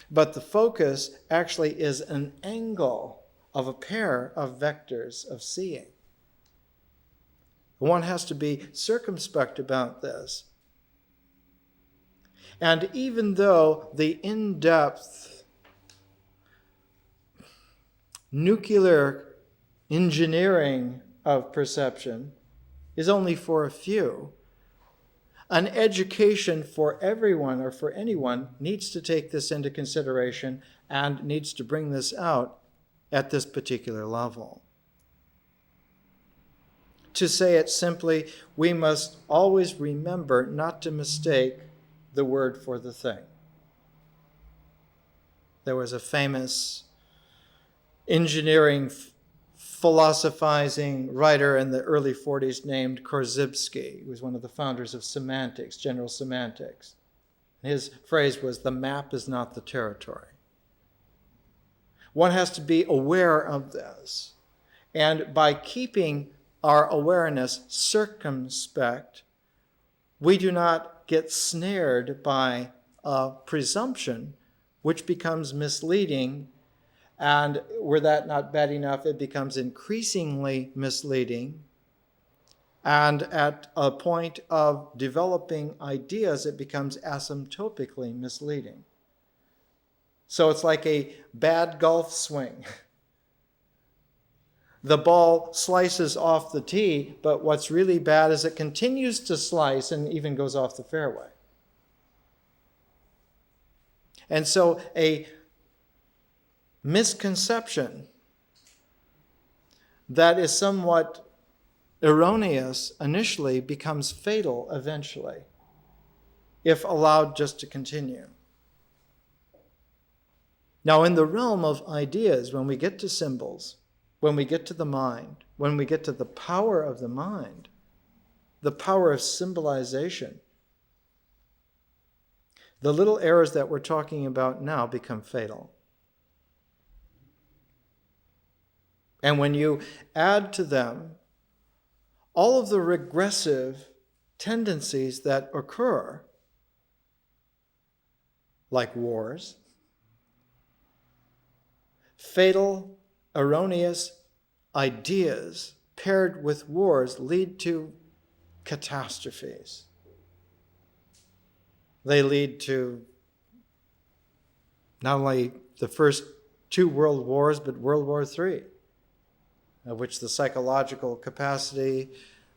But the focus actually is an angle of a pair of vectors of seeing. One has to be circumspect about this. And even though the in-depth nuclear engineering of perception is only for a few, an education for everyone or for anyone needs to take this into consideration and needs to bring this out at this particular level. To say it simply, we must always remember not to mistake the word for the thing. There was a famous engineering philosophizing writer in the early 40s named Korzybski. He was one of the founders of semantics, general semantics. His phrase was, "The map is not the territory." One has to be aware of this. And by keeping our awareness circumspect, we do not get snared by a presumption which becomes misleading. And were that not bad enough, it becomes increasingly misleading. And at a point of developing ideas, it becomes asymptotically misleading. So it's like a bad golf swing. The ball slices off the tee, but what's really bad is it continues to slice and even goes off the fairway. And so a misconception that is somewhat erroneous initially becomes fatal eventually, if allowed just to continue. Now, in the realm of ideas, when we get to symbols, when we get to the mind, when we get to the power of the mind, the power of symbolization, the little errors that we're talking about now become fatal. And when you add to them all of the regressive tendencies that occur, like wars, fatal, erroneous ideas paired with wars lead to catastrophes. They lead to not only the first two world wars, but World War III, of which the psychological capacity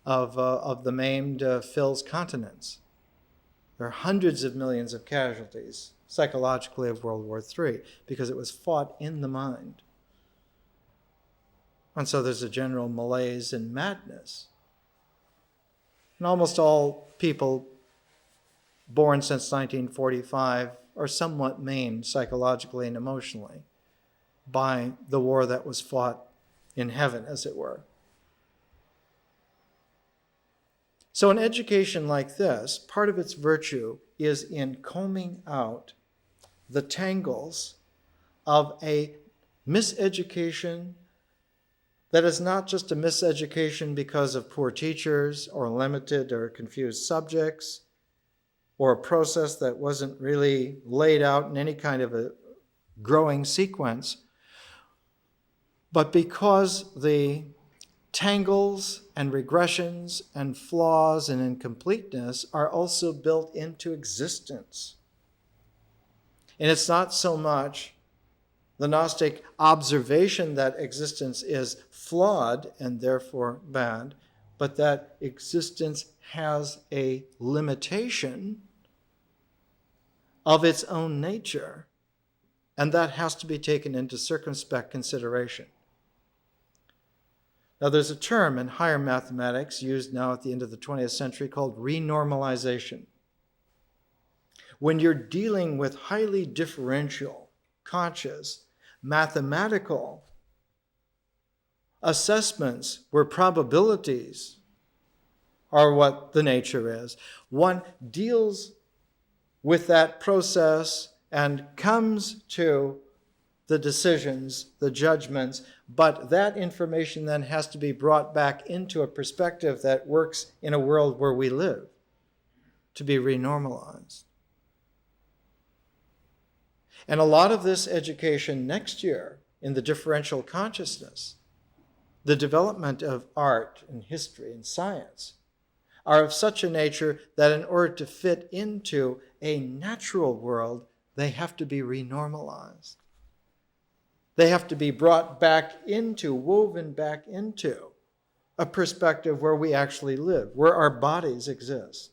of the maimed fills continents. There are hundreds of millions of casualties psychologically of World War III because it was fought in the mind. And so there's a general malaise and madness. And almost all people born since 1945 are somewhat maimed psychologically and emotionally by the war that was fought in heaven, as it were. So an education like this, part of its virtue is in combing out the tangles of a miseducation that is not just a miseducation because of poor teachers or limited or confused subjects or a process that wasn't really laid out in any kind of a growing sequence, but because the tangles and regressions and flaws and incompleteness are also built into existence. And it's not so much the Gnostic observation that existence is flawed and therefore bad, but that existence has a limitation of its own nature, and that has to be taken into circumspect consideration. Now, there's a term in higher mathematics used now at the end of the 20th century called renormalization. When you're dealing with highly differential, conscious, mathematical assessments where probabilities are what the nature is, one deals with that process and comes to the decisions, the judgments, but that information then has to be brought back into a perspective that works in a world where we live, to be renormalized. And a lot of this education next year in the differential consciousness, the development of art and history and science, are of such a nature that in order to fit into a natural world, they have to be renormalized. They have to be brought back into, woven back into a perspective where we actually live, where our bodies exist,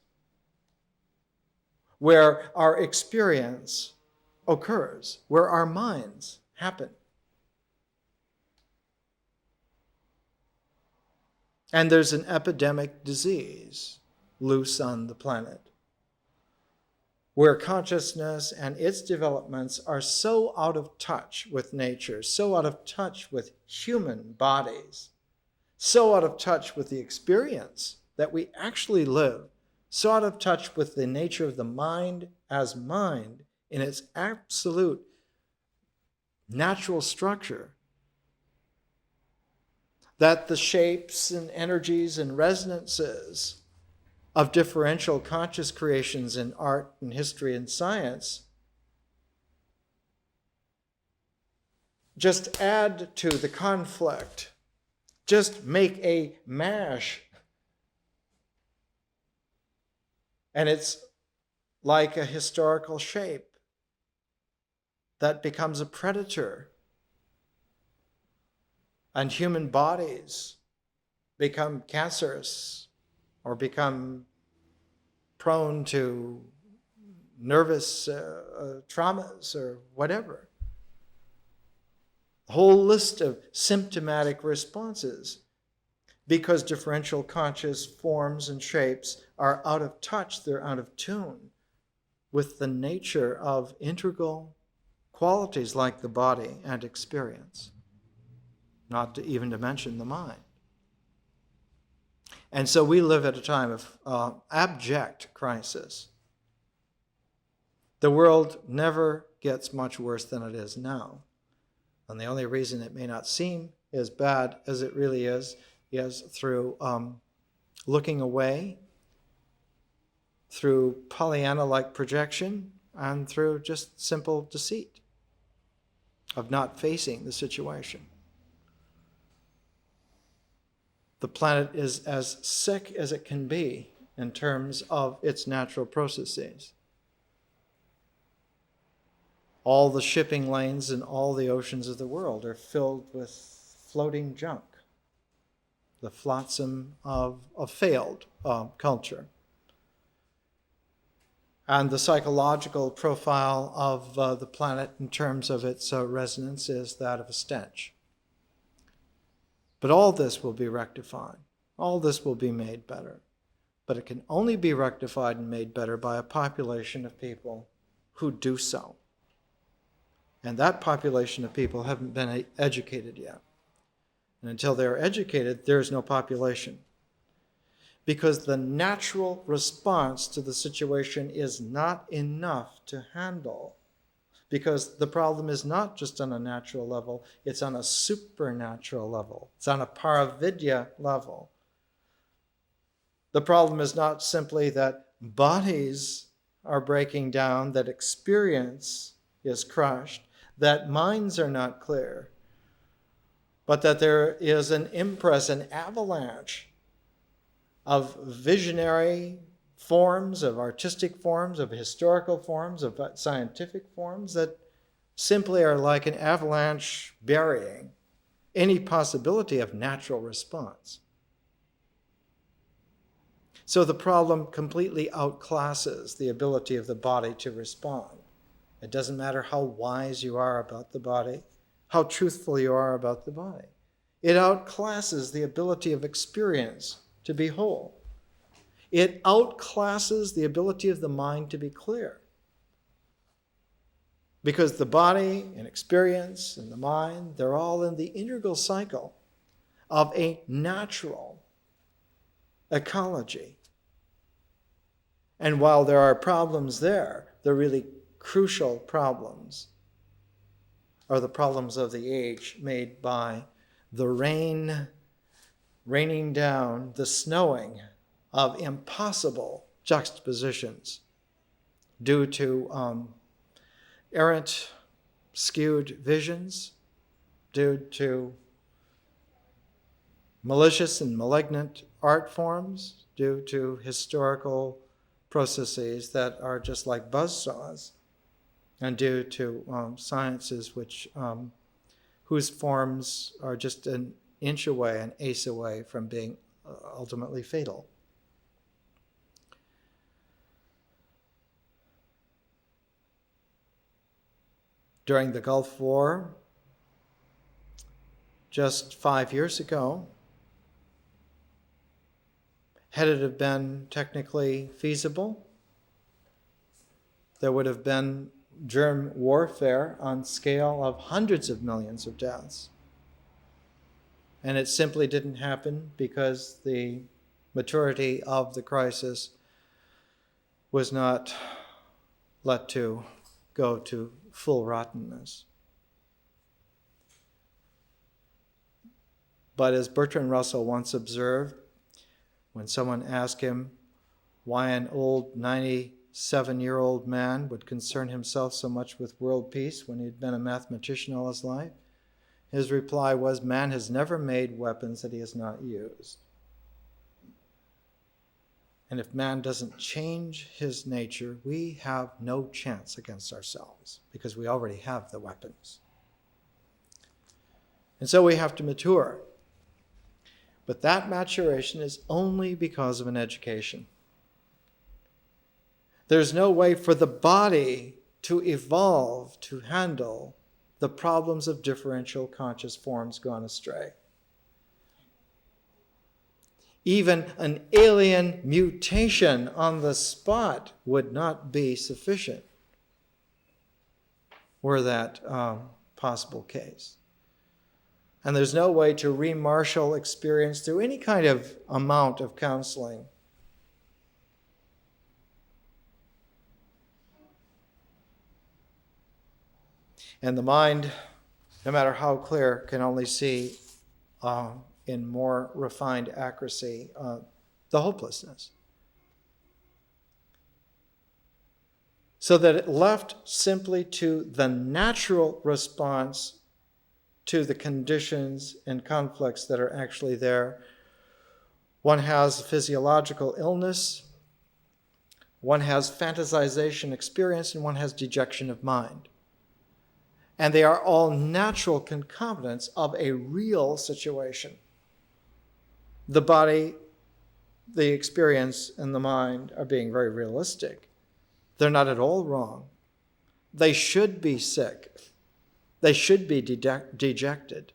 where our experience occurs, where our minds happen. And there's an epidemic disease loose on the planet, where consciousness and its developments are so out of touch with nature, so out of touch with human bodies, so out of touch with the experience that we actually live, so out of touch with the nature of the mind as mind in its absolute natural structure, that the shapes and energies and resonances of differential conscious creations in art and history and science just add to the conflict, just make a mash. And it's like a historical shape that becomes a predator. And human bodies become cancerous or become prone to nervous traumas or whatever. A whole list of symptomatic responses because differential conscious forms and shapes are out of touch, they're out of tune with the nature of integral qualities like the body and experience, not to even to mention the mind. And so we live at a time of abject crisis. The world never gets much worse than it is now. And the only reason it may not seem as bad as it really is through looking away, through Pollyanna-like projection, and through just simple deceit of not facing the situation. The planet is as sick as it can be in terms of its natural processes. All the shipping lanes and all the oceans of the world are filled with floating junk, the flotsam of a failed culture. And the psychological profile of the planet in terms of its resonance is that of a stench. But all this will be rectified. All this will be made better. But it can only be rectified and made better by a population of people who do so. And that population of people haven't been educated yet. And until they're educated, there is no population. Because the natural response to the situation is not enough to handle. Because the problem is not just on a natural level, it's on a supernatural level. It's on a paravidya level. The problem is not simply that bodies are breaking down, that experience is crushed, that minds are not clear, but that there is an impress, an avalanche of visionary forms, of artistic forms, of historical forms, of scientific forms that simply are like an avalanche burying any possibility of natural response. So the problem completely outclasses the ability of the body to respond. It doesn't matter how wise you are about the body, how truthful you are about the body. It outclasses the ability of experience to be whole. It outclasses the ability of the mind to be clear. Because the body and experience and the mind, they're all in the integral cycle of a natural ecology. And while there are problems there, the really crucial problems are the problems of the age made by the raining down, the snowing of impossible juxtapositions due to errant, skewed visions, due to malicious and malignant art forms, due to historical processes that are just like buzzsaws, and due to sciences whose forms are just an inch away, an ace away from being ultimately fatal. During the Gulf War, just 5 years ago, had it have been technically feasible, there would have been germ warfare on scale of hundreds of millions of deaths. And it simply didn't happen because the maturity of the crisis was not let to go to full rottenness. But as Bertrand Russell once observed, when someone asked him why an old 97-year-old man would concern himself so much with world peace when he'd been a mathematician all his life, his reply was, man has never made weapons that he has not used. And if man doesn't change his nature, we have no chance against ourselves because we already have the weapons. And so we have to mature. But that maturation is only because of an education. There's no way for the body to evolve to handle the problems of differential conscious forms gone astray. Even an alien mutation on the spot would not be sufficient were that possible case. And there's no way to remarshal experience through any kind of amount of counseling. And the mind, no matter how clear, can only see in more refined accuracy the hopelessness. So that it left simply to the natural response to the conditions and conflicts that are actually there. One has physiological illness, one has fantasization experience, and one has dejection of mind. And they are all natural concomitants of a real situation. The body, the experience, and the mind are being very realistic. They're not at all wrong. They should be sick. They should be dejected.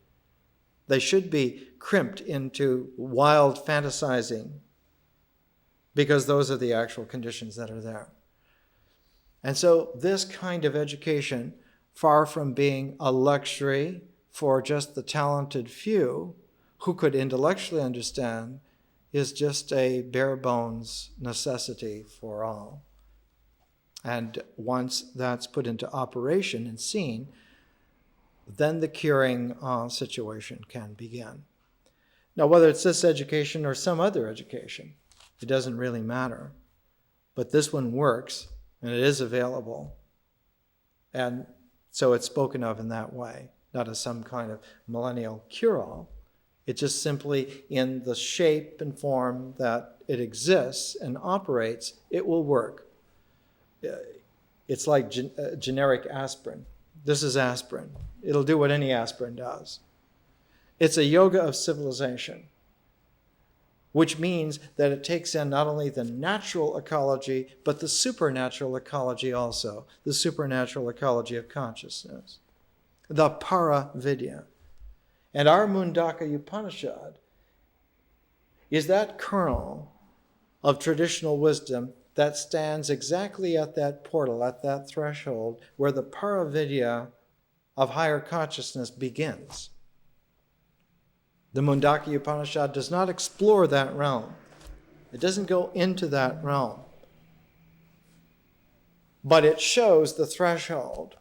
They should be crimped into wild fantasizing because those are the actual conditions that are there. And so this kind of education, far from being a luxury for just the talented few who could intellectually understand, is just a bare bones necessity for all. And once that's put into operation and seen, then the curing situation can begin. Now, whether it's this education or some other education, it doesn't really matter. But this one works, and it is available. And so it's spoken of in that way, not as some kind of millennial cure-all. It's just simply in the shape and form that it exists and operates, it will work. It's like generic aspirin. This is aspirin. It'll do what any aspirin does. It's a yoga of civilization, which means that it takes in not only the natural ecology, but the supernatural ecology also, the supernatural ecology of consciousness, the para-vidya. And our Mundaka Upanishad is that kernel of traditional wisdom that stands exactly at that portal, at that threshold, where the para-vidya of higher consciousness begins. The Mundaka Upanishad does not explore that realm. It doesn't go into that realm. But it shows the threshold.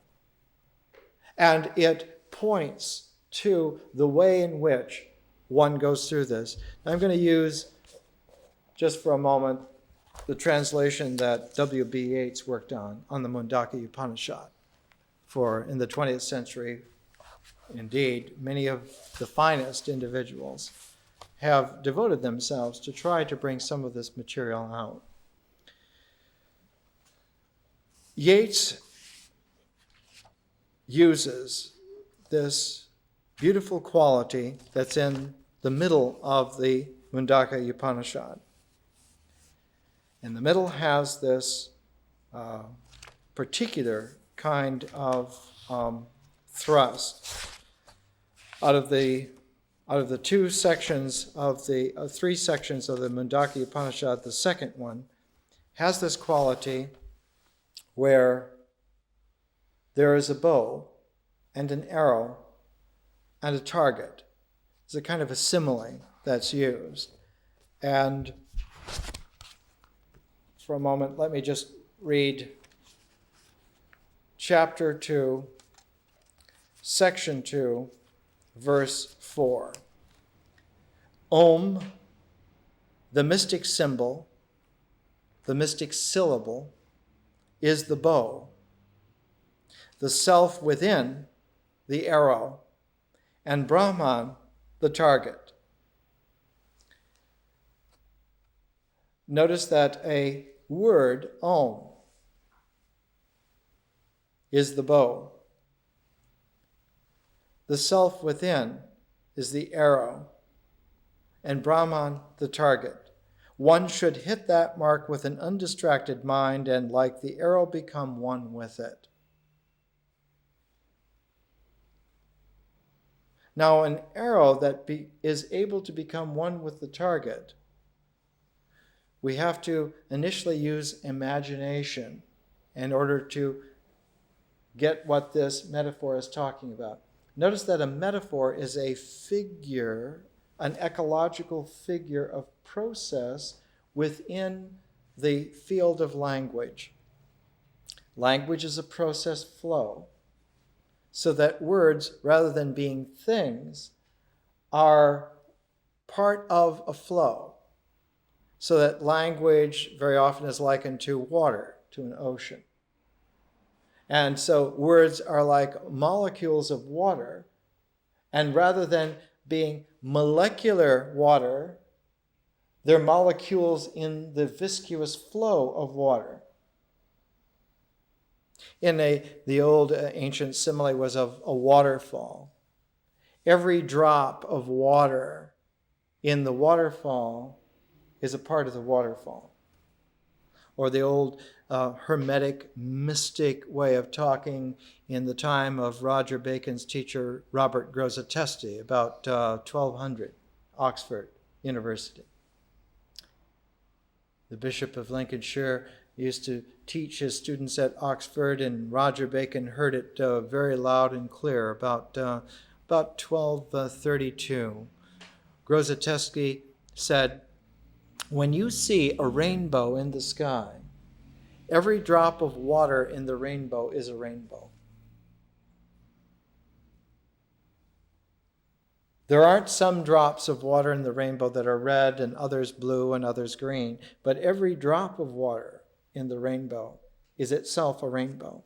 And it points to the way in which one goes through this. I'm going to use, just for a moment, the translation that W.B. Yeats worked on the Mundaka Upanishad. For in the 20th century, indeed, many of the finest individuals have devoted themselves to try to bring some of this material out. Yeats uses this beautiful quality that's in the middle of the Mundaka Upanishad. And the middle has this particular kind of thrust. Out of the two sections of the three sections of the Mundaka Upanishad, the second one has this quality where there is a bow and an arrow and a target. It's a kind of a simile that's used. And for a moment, let me just read chapter 2, section 2, verse 4. Om, the mystic symbol, the mystic syllable, is the bow, the self within, the arrow, and Brahman, the target. Notice that a word, Om, is the bow. The self within is the arrow, and Brahman the target. One should hit that mark with an undistracted mind and, like the arrow, become one with it. Now, an arrow that is able to become one with the target, we have to initially use imagination in order to get what this metaphor is talking about. Notice that a metaphor is a figure, an ecological figure of process within the field of language. Language is a process flow, so that words, rather than being things, are part of a flow. So that language very often is likened to water, to an ocean. And so words are like molecules of water, and rather than being molecular water, they're molecules in the viscous flow of water. The old ancient simile was of a waterfall. Every drop of water in the waterfall is a part of the waterfall. Or the old Hermetic, mystic way of talking in the time of Roger Bacon's teacher, Robert Grosseteste, about 1200, Oxford University. The Bishop of Lincolnshire used to teach his students at Oxford, and Roger Bacon heard it very loud and clear about 1232. Grosseteste said, "When you see a rainbow in the sky, every drop of water in the rainbow is a rainbow. There aren't some drops of water in the rainbow that are red and others blue and others green, but every drop of water in the rainbow is itself a rainbow."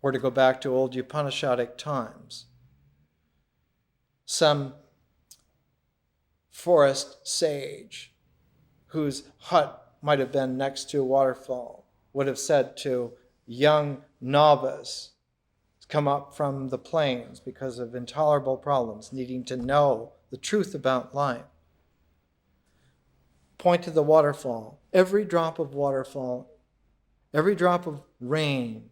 Or to go back to old Upanishadic times, some forest sage whose hut might have been next to a waterfall would have said to young novice come up from the plains because of intolerable problems, needing to know the truth about life. Point to the waterfall. Every drop of waterfall, every drop of rain,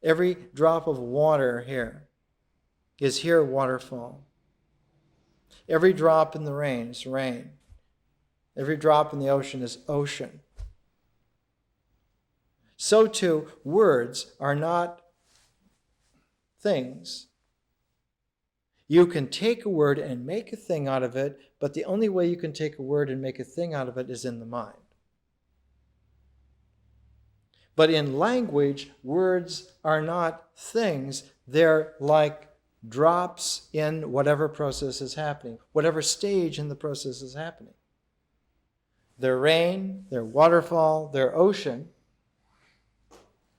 every drop of water here is here waterfall. Every drop in the rain is rain. Every drop in the ocean is ocean. So too, words are not things. You can take a word and make a thing out of it, but the only way you can take a word and make a thing out of it is in the mind. But in language, words are not things. They're like drops in whatever process is happening, whatever stage in the process is happening. They're rain, they're waterfall, they're ocean,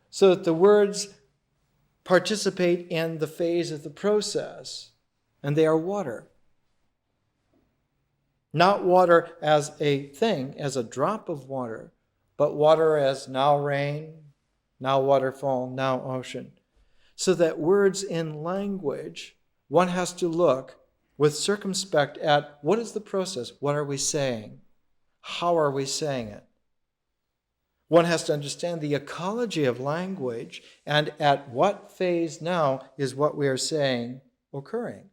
so that the words participate in the phase of the process, and they are water. Not water as a thing, as a drop of water, but water as now rain, now waterfall, now ocean. So that words in language, one has to look with circumspect at what is the process? What are we saying? How are we saying it? One has to understand the ecology of language and at what phase now is what we are saying occurring.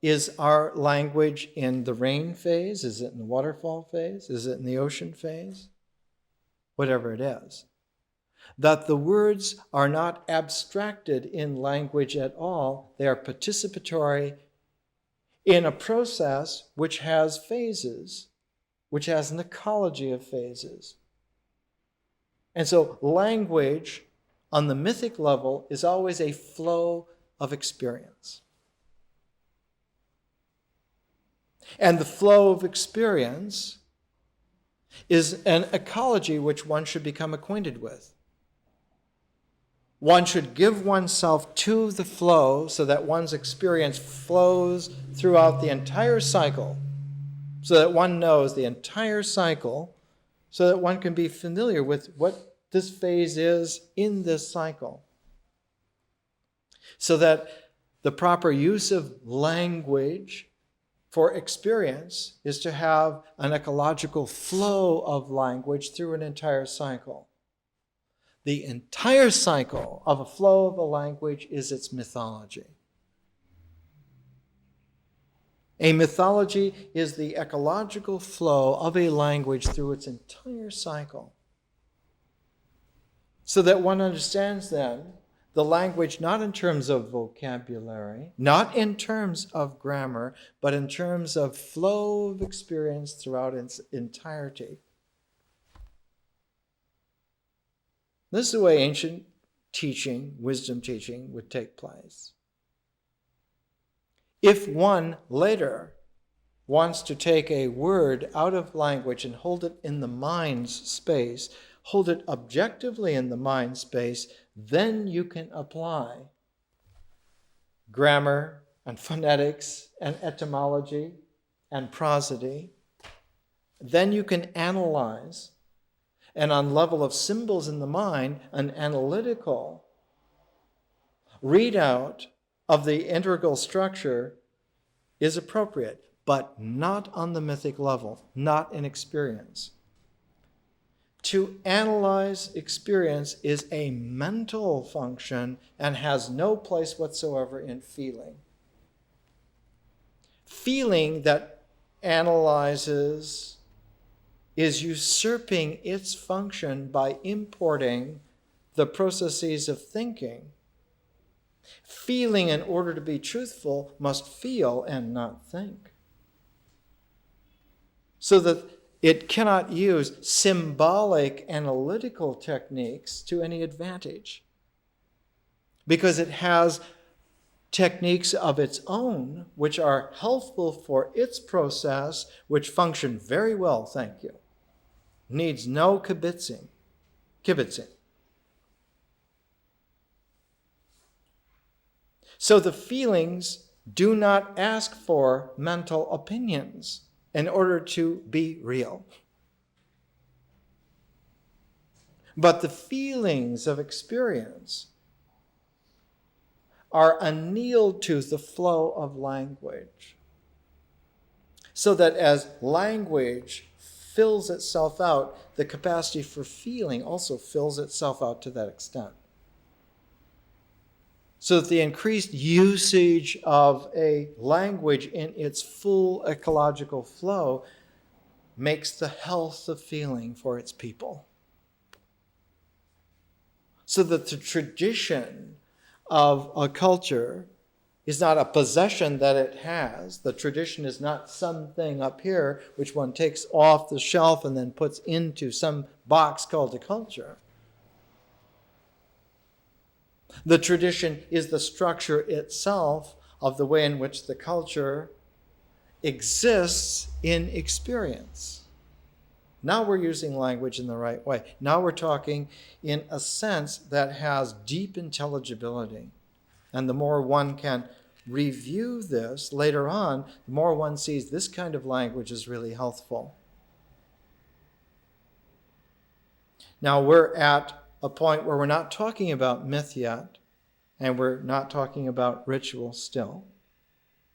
Is our language in the rain phase? Is it in the waterfall phase? Is it in the ocean phase? Whatever it is. That the words are not abstracted in language at all. They are participatory in a process which has phases, which has an ecology of phases. And so language on the mythic level is always a flow of experience. And the flow of experience is an ecology which one should become acquainted with. One should give oneself to the flow so that one's experience flows throughout the entire cycle, so that one knows the entire cycle, so that one can be familiar with what this phase is in this cycle. So that the proper use of language for experience is to have an ecological flow of language through an entire cycle. The entire cycle of a flow of a language is its mythology. A mythology is the ecological flow of a language through its entire cycle. So that one understands then the language not in terms of vocabulary, not in terms of grammar, but in terms of flow of experience throughout its entirety. This is the way ancient teaching, wisdom teaching, would take place. If one later wants to take a word out of language and hold it in the mind's space, hold it objectively in the mind space, then you can apply grammar and phonetics and etymology and prosody. Then you can analyze, and on level of symbols in the mind, an analytical readout of the integral structure is appropriate, but not on the mythic level, not in experience. To analyze experience is a mental function and has no place whatsoever in feeling. Feeling that analyzes is usurping its function by importing the processes of thinking. Feeling, in order to be truthful, must feel and not think. So that it cannot use symbolic analytical techniques to any advantage, because it has techniques of its own which are helpful for its process, which function very well, thank you. Needs no kibitzing. So the feelings do not ask for mental opinions in order to be real. But the feelings of experience are annealed to the flow of language. So that as language fills itself out, the capacity for feeling also fills itself out to that extent. So that the increased usage of a language in its full ecological flow makes the health of feeling for its people. So that the tradition of a culture is not a possession that it has. The tradition is not something up here which one takes off the shelf and then puts into some box called a culture. The tradition is the structure itself of the way in which the culture exists in experience. Now we're using language in the right way. Now we're talking in a sense that has deep intelligibility. And the more one can review this later on, the more one sees this kind of language is really healthful. Now we're at a point where we're not talking about myth yet, and we're not talking about ritual still.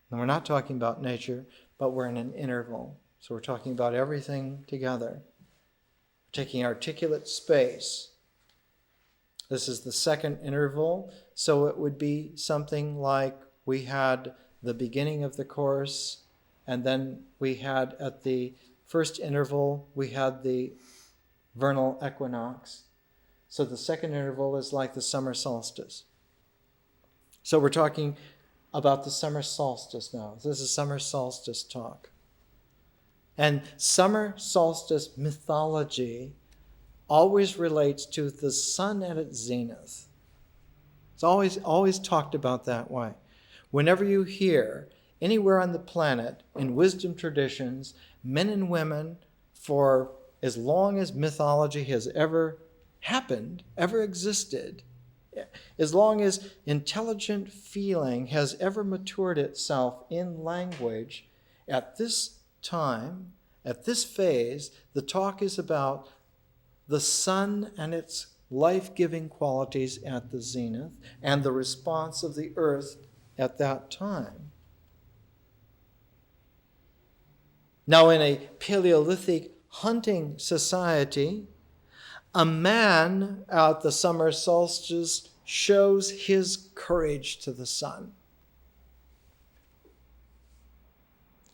And we're not talking about nature, but we're in an interval. So we're talking about everything together. We're taking articulate space. This is the second interval, so it would be something like we had the beginning of the course, and then we had at the first interval, we had the vernal equinox. So the second interval is like the summer solstice. So we're talking about the summer solstice now. This is summer solstice talk. And summer solstice mythology always relates to the sun at its zenith. It's always talked about that way. Whenever you hear anywhere on the planet in wisdom traditions, men and women, for as long as mythology has ever happened, ever existed, as long as intelligent feeling has ever matured itself in language, at this time, at this phase, the talk is about the sun and its life-giving qualities at the zenith and the response of the earth at that time. Now, in a Paleolithic hunting society, a man at the summer solstice shows his courage to the sun.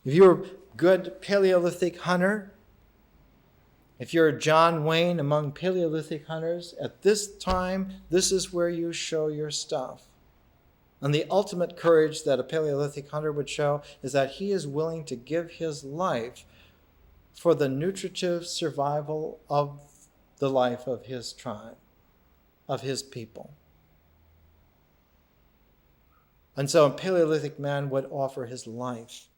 If you're a good Paleolithic hunter, if you're a John Wayne among Paleolithic hunters, at this time, this is where you show your stuff. And the ultimate courage that a Paleolithic hunter would show is that he is willing to give his life for the nutritive survival of the life of his tribe, of his people. And so a Paleolithic man would offer his life,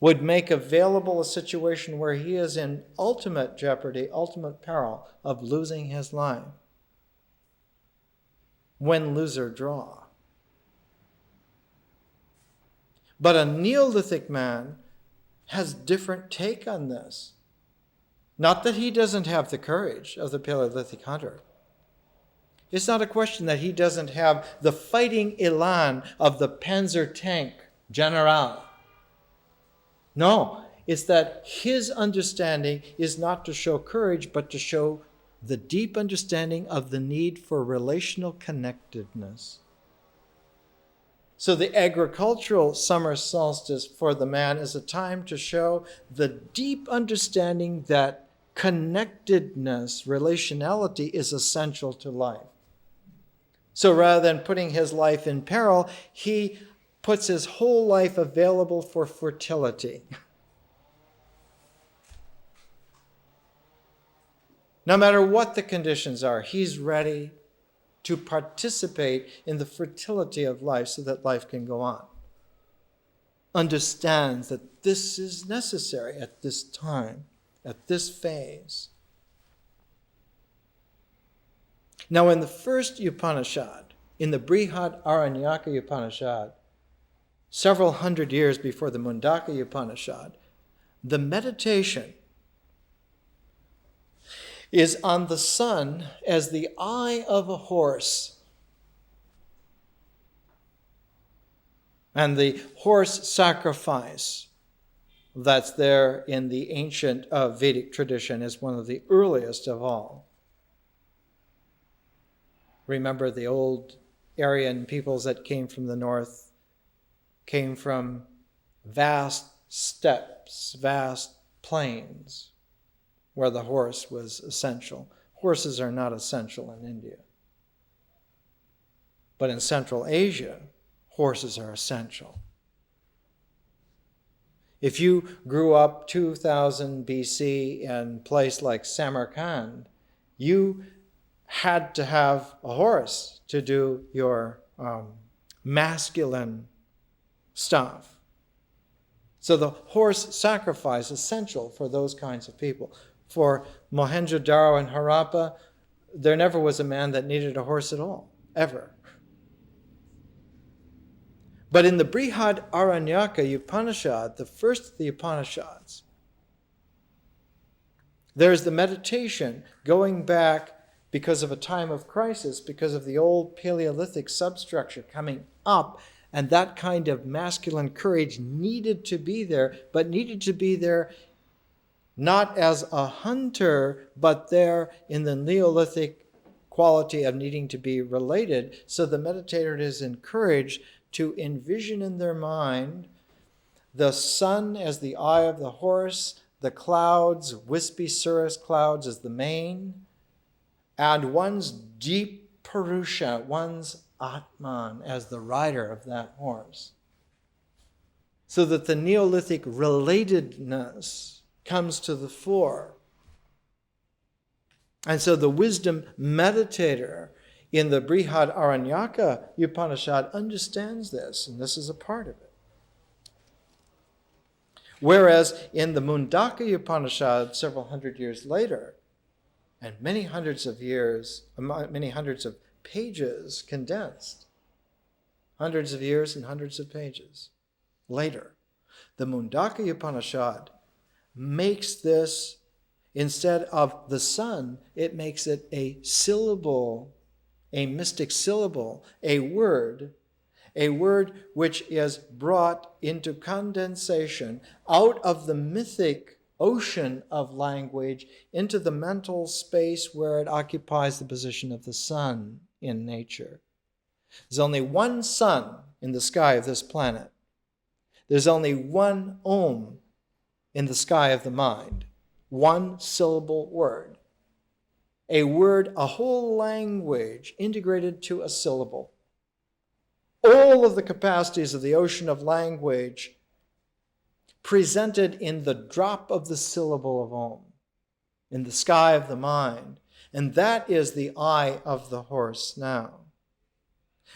would make available a situation where he is in ultimate jeopardy, ultimate peril of losing his life. Win, lose, or draw. But a Neolithic man has different take on this. Not that he doesn't have the courage of the Paleolithic hunter. It's not a question that he doesn't have the fighting elan of the Panzer tank general. No, it's that his understanding is not to show courage, but to show the deep understanding of the need for relational connectedness. So the agricultural summer solstice for the man is a time to show the deep understanding that connectedness, relationality, is essential to life. So rather than putting his life in peril, he puts his whole life available for fertility. No matter what the conditions are, he's ready to participate in the fertility of life so that life can go on. Understands that this is necessary at this time, at this phase. Now, in the first Upanishad, in the Brihad Aranyaka Upanishad, several hundred years before the Mundaka Upanishad, the meditation is on the sun as the eye of a horse. And the horse sacrifice that's there in the ancient Vedic tradition is one of the earliest of all. Remember, the old Aryan peoples that came from the north came from vast steppes, vast plains, where the horse was essential. Horses are not essential in India. But in Central Asia, horses are essential. If you grew up 2000 BC in a place like Samarkand, you had to have a horse to do your masculine stuff. So the horse sacrifice is essential for those kinds of people. For Mohenjo-Daro and Harappa, there never was a man that needed a horse at all, ever. But in the Brihad Aranyaka Upanishad, the first of the Upanishads, there's the meditation going back because of a time of crisis, because of the old Paleolithic substructure coming up, and that kind of masculine courage needed to be there, but needed to be there not as a hunter, but there in the Neolithic quality of needing to be related. So the meditator is encouraged to envision in their mind the sun as the eye of the horse, the clouds, wispy cirrus clouds as the mane, and one's deep Purusha, one's Atman as the rider of that horse. So that the Neolithic relatedness comes to the fore. And so the wisdom meditator in the Brihad Aranyaka Upanishad understands this, and this is a part of it. Whereas in the Mundaka Upanishad several hundred years later, and many hundreds of pages condensed, hundreds of years and hundreds of pages later, the Mundaka Upanishad makes this, instead of the sun, it makes it a syllable, a mystic syllable, a word which is brought into condensation out of the mythic ocean of language into the mental space where it occupies the position of the sun in nature. There's only one sun in the sky of this planet. There's only one Om in the sky of the mind. One syllable word. A word, a whole language integrated to a syllable. All of the capacities of the ocean of language presented in the drop of the syllable of Om, in the sky of the mind. And that is the eye of the horse now.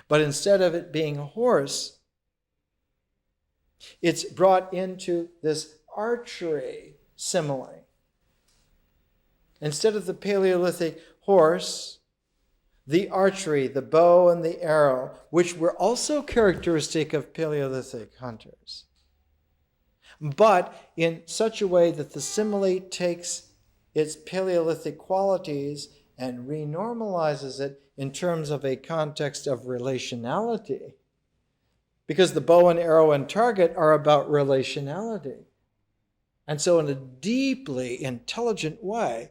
But instead of it being a horse, it's brought into this archery simile. Instead of the Paleolithic horse, the archery, the bow and the arrow, which were also characteristic of Paleolithic hunters, but in such a way that the simile takes its Paleolithic qualities and renormalizes it in terms of a context of relationality. Because the bow and arrow and target are about relationality. And so in a deeply intelligent way,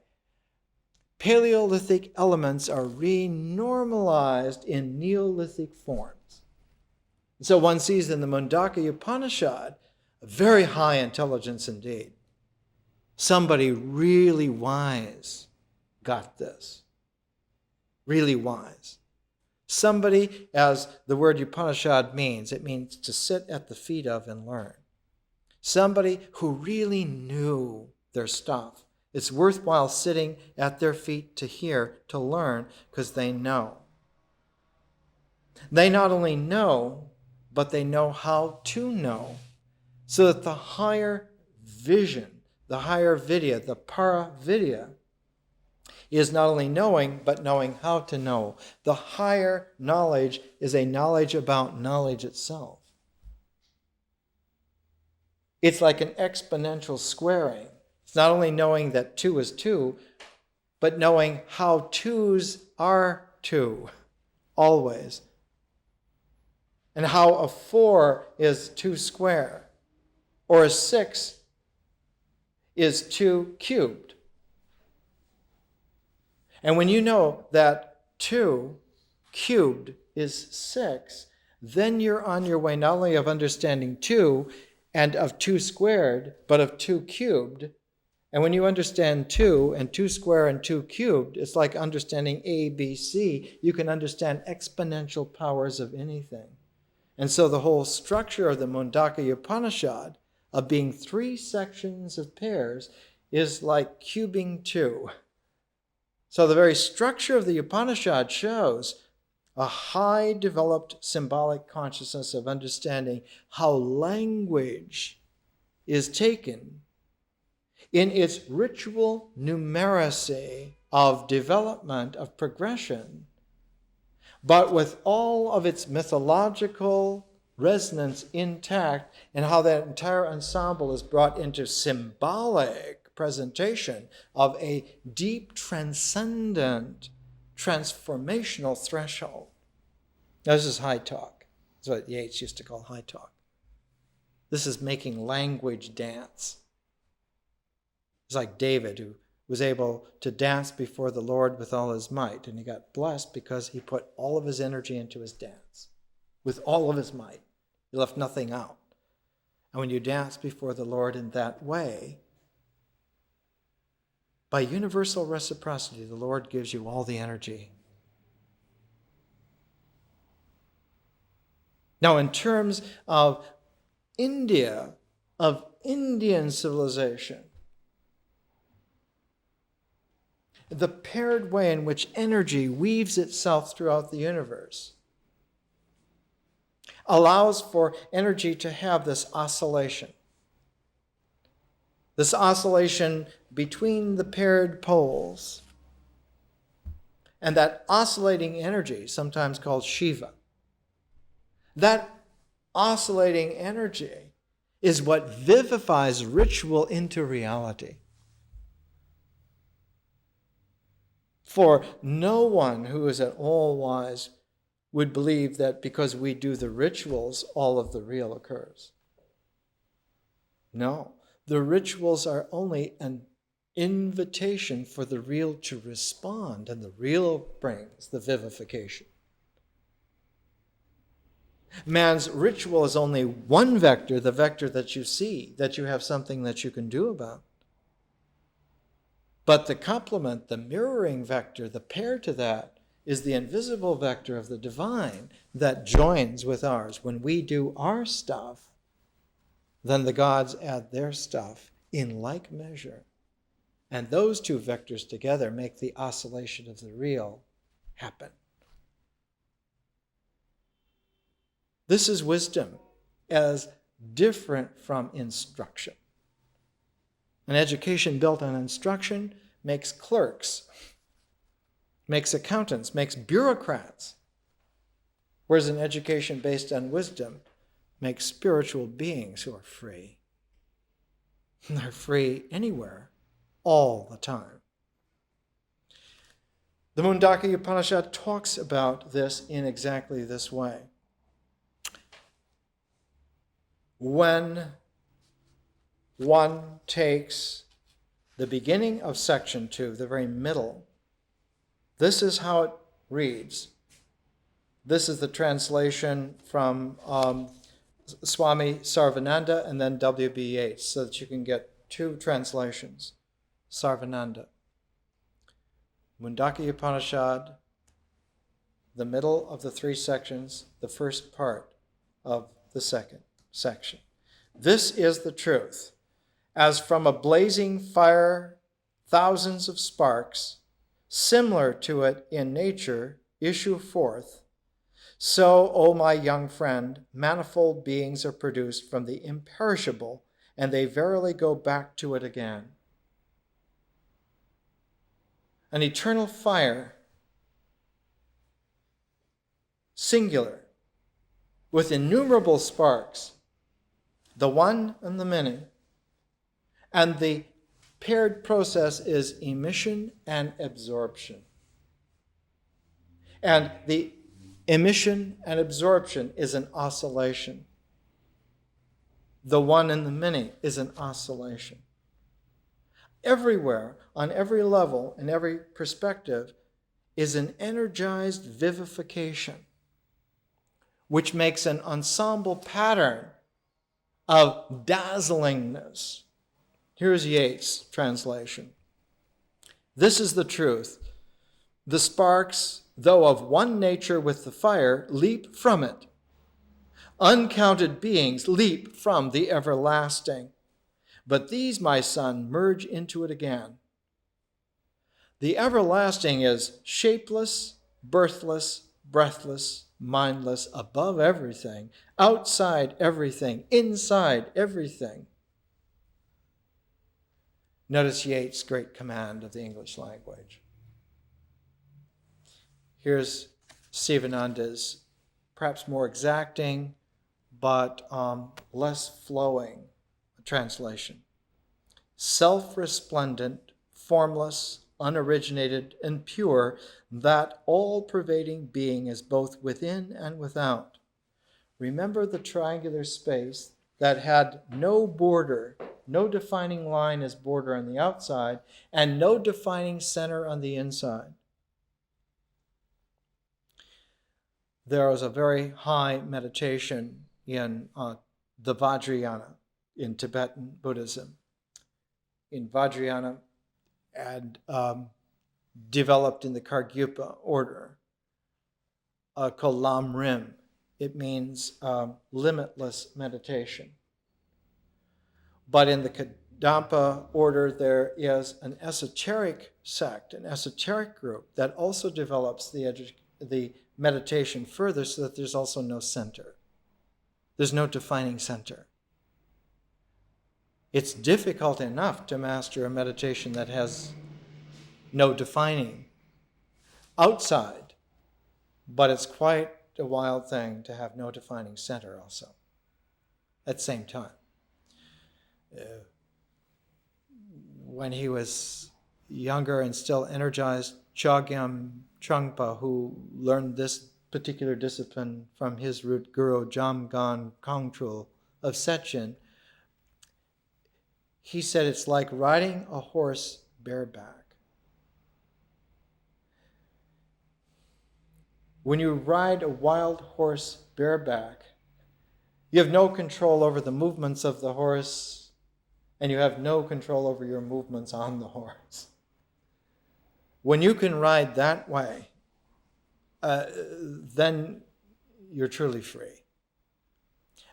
Paleolithic elements are renormalized in Neolithic forms. So one sees in the Mundaka Upanishad a very high intelligence indeed. Somebody really wise got this. Really wise. Somebody, as the word Upanishad means, it means to sit at the feet of and learn. Somebody who really knew their stuff. It's worthwhile sitting at their feet to hear, to learn, because they know. They not only know, but they know how to know. So that the higher vision, the higher vidya, the para vidya, is not only knowing, but knowing how to know. The higher knowledge is a knowledge about knowledge itself. It's like an exponential squaring. It's not only knowing that 2 is 2, but knowing how twos are two, always. And how a 4 is 2 square, or a 6 is 2 cubed. And when you know that 2 cubed is 6, then you're on your way not only of understanding 2 and of 2 squared, but of 2 cubed. And when you understand 2 and 2 square and 2 cubed, it's like understanding A, B, C. You can understand exponential powers of anything. And so the whole structure of the Mundaka Upanishad, of being 3 sections of pairs, is like cubing 2. So the very structure of the Upanishad shows a high developed symbolic consciousness of understanding how language is taken in its ritual numeracy of development, of progression, but with all of its mythological resonance intact, and how that entire ensemble is brought into symbolic presentation of a deep, transcendent, transformational threshold. Now, this is high talk. That's what Yeats used to call high talk. This is making language dance. It's like David, who was able to dance before the Lord with all his might, and he got blessed because he put all of his energy into his dance, with all of his might. He left nothing out. And when you dance before the Lord in that way, by universal reciprocity, the Lord gives you all the energy. Now, in terms of India, of Indian civilization, the paired way in which energy weaves itself throughout the universe allows for energy to have this oscillation. This oscillation between the paired poles. And that oscillating energy, sometimes called Shiva, that oscillating energy is what vivifies ritual into reality. For no one who is at all wise would believe that because we do the rituals, all of the real occurs. No, the rituals are only an invitation for the real to respond, and the real brings the vivification. Man's ritual is only one vector, the vector that you see, that you have something that you can do about. But the complement, the mirroring vector, the pair to that, is the invisible vector of the divine that joins with ours. When we do our stuff, then the gods add their stuff in like measure. And those two vectors together make the oscillation of the real happen. This is wisdom as different from instruction. An education built on instruction makes clerks, makes accountants, makes bureaucrats. Whereas an education based on wisdom makes spiritual beings who are free. And they're free anywhere, all the time. The Mundaka Upanishad talks about this in exactly this way. When one takes the beginning of section 2, the very middle, this is how it reads. This is the translation from Swami Sarvananda and then W.B. Yeats, so that you can get two translations. Sarvananda. Mundaka Upanishad, the middle of the 3 sections, the first part of the second section. This is the truth. As from a blazing fire, thousands of sparks, similar to it in nature, issue forth, so, O my young friend, manifold beings are produced from the imperishable, and they verily go back to it again. An eternal fire, singular, with innumerable sparks, the one and the many, and the paired process is emission and absorption. And the emission and absorption is an oscillation. The one and the many is an oscillation. Everywhere, on every level, in every perspective, is an energized vivification, which makes an ensemble pattern of dazzlingness. Here's Yeats' translation. This is the truth. The sparks, though of one nature with the fire, leap from it. Uncounted beings leap from the everlasting. But these, my son, merge into it again. The everlasting is shapeless, birthless, breathless, mindless, above everything, outside everything, inside everything. Notice Yeats' great command of the English language. Here's Sivananda's perhaps more exacting, but less flowing translation. Self-resplendent, formless, unoriginated, and pure, that all-pervading being is both within and without. Remember the triangular space that had no border, no defining line as border on the outside, and no defining center on the inside. There is a very high meditation in the Vajrayana in Tibetan Buddhism. In Vajrayana, and developed in the Kargyupa order, called Lam Rim. It means limitless meditation. But in the Kadampa order, there is an esoteric sect, an esoteric group that also develops the meditation further so that there's also no center. There's no defining center. It's difficult enough to master a meditation that has no defining outside, but it's quite a wild thing to have no defining center also at the same time. When he was younger and still energized, Chogyam Trungpa, who learned this particular discipline from his root guru Jamgon Kongtrul of Sechin, he said it's like riding a horse bareback. When you ride a wild horse bareback, you have no control over the movements of the horse, and you have no control over your movements on the horse. When you can ride that way, then you're truly free.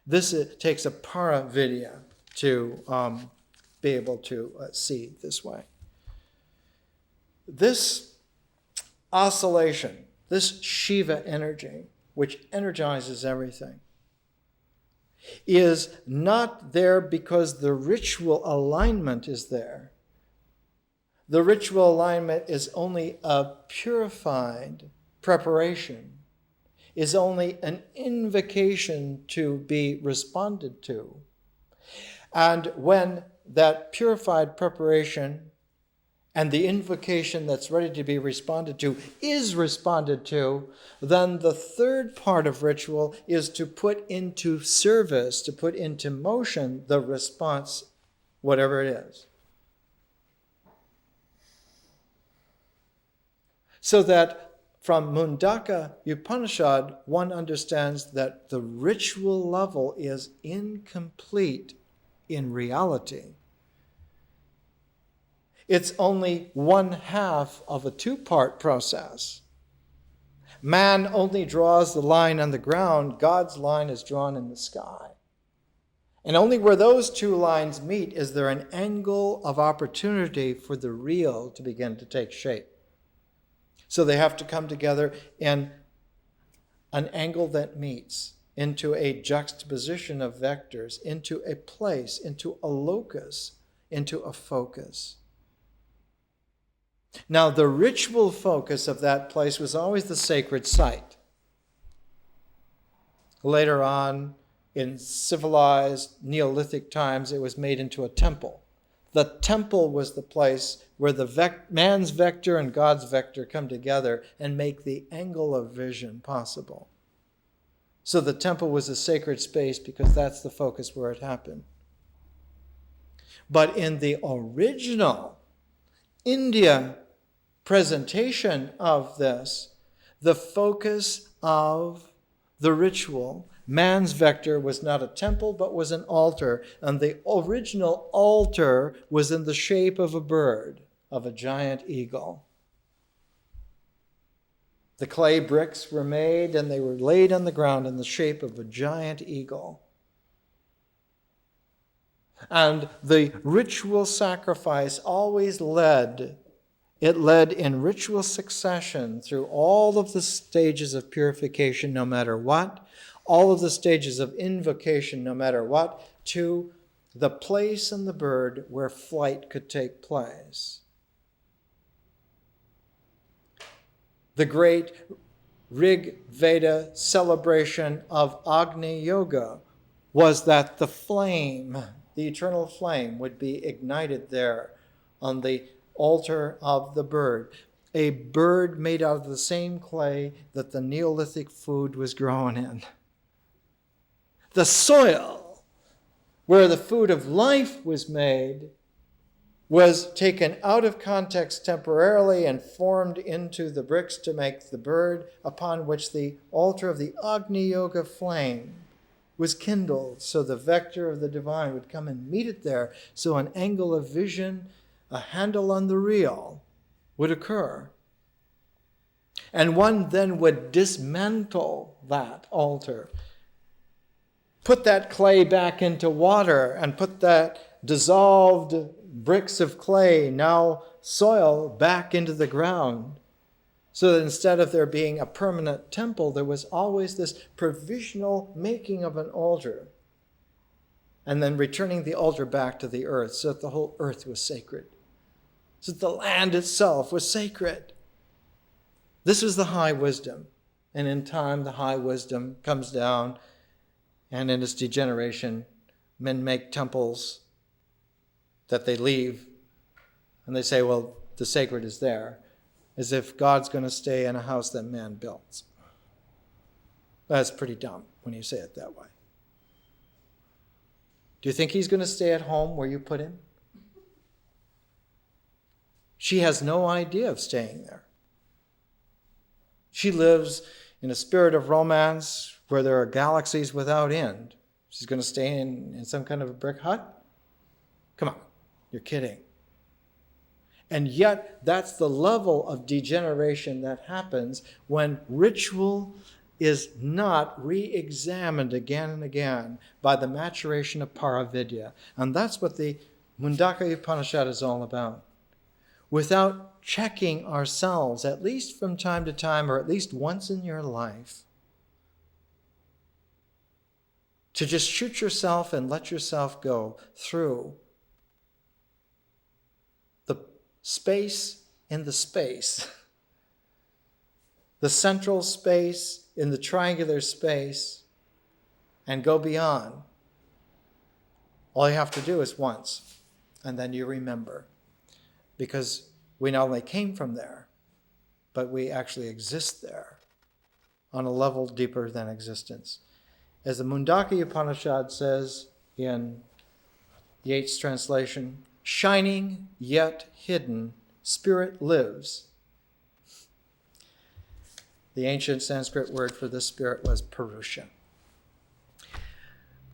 This takes a paravidya to be able to see this way. This oscillation, this Shiva energy, which energizes everything, is not there because the ritual alignment is there. The ritual alignment is only a purified preparation, is only an invocation to be responded to. And when that purified preparation and the invocation that's ready to be responded to is responded to, then the third part of ritual is to put into service, to put into motion the response, whatever it is. So that from Mundaka Upanishad, one understands that the ritual level is incomplete in reality. It's only one half of a two-part process. Man only draws the line on the ground. God's line is drawn in the sky. And only where those two lines meet is there an angle of opportunity for the real to begin to take shape. So they have to come together in an angle that meets, into a juxtaposition of vectors, into a place, into a locus, into a focus. Now, the ritual focus of that place was always the sacred site. Later on, in civilized Neolithic times, it was made into a temple. The temple was the place where the man's vector and God's vector come together and make the angle of vision possible. So the temple was a sacred space because that's the focus where it happened. But in the original India presentation of this, the focus of the ritual, man's vector, was not a temple but was an altar. And the original altar was in the shape of a bird, of a giant eagle. The clay bricks were made and they were laid on the ground in the shape of a giant eagle. And the ritual sacrifice always led in ritual succession through all of the stages of purification, no matter what, all of the stages of invocation, no matter what, to the place in the bird where flight could take place. The great Rig Veda celebration of Agni Yoga was that the flame, the eternal flame, would be ignited there on the altar of the bird. A bird made out of the same clay that the Neolithic food was grown in. The soil where the food of life was made was taken out of context temporarily and formed into the bricks to make the bird, upon which the altar of the Agni Yoga flame was kindled, so the vector of the divine would come and meet it there, so an angle of vision, a handle on the real, would occur. And one then would dismantle that altar, put that clay back into water, and put that dissolved bricks of clay, now soil, back into the ground. So that instead of there being a permanent temple, there was always this provisional making of an altar, and then returning the altar back to the earth, so that the whole earth was sacred, so that the land itself was sacred. This was the high wisdom. And in time, the high wisdom comes down, and in its degeneration, men make temples that they leave, and they say, well, the sacred is there, as if God's going to stay in a house that man builds. That's pretty dumb when you say it that way. Do you think he's going to stay at home where you put him? She has no idea of staying there. She lives in a spirit of romance where there are galaxies without end. She's going to stay in some kind of a brick hut? Come on, you're kidding. And yet, that's the level of degeneration that happens when ritual is not re-examined again and again by the maturation of Paravidya. And that's what the Mundaka Upanishad is all about. Without checking ourselves, at least from time to time, or at least once in your life, to just shoot yourself and let yourself go through the space in the space, the central space in the triangular space, and go beyond. All you have to do is once, and then you remember. Because we not only came from there, but we actually exist there on a level deeper than existence. As the Mundaka Upanishad says in Yeats' translation, shining yet hidden, spirit lives. The ancient Sanskrit word for this spirit was Purusha.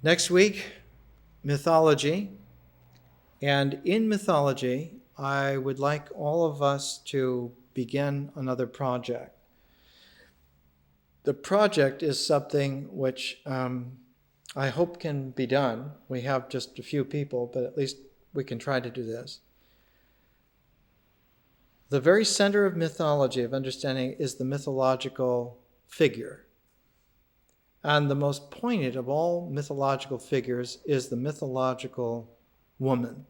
Next week, mythology. And in mythology, I would like all of us to begin another project. The project is something which I hope can be done. We have just a few people, but at least we can try to do this. The very center of mythology, of understanding, is the mythological figure. And the most poignant of all mythological figures is the mythological woman,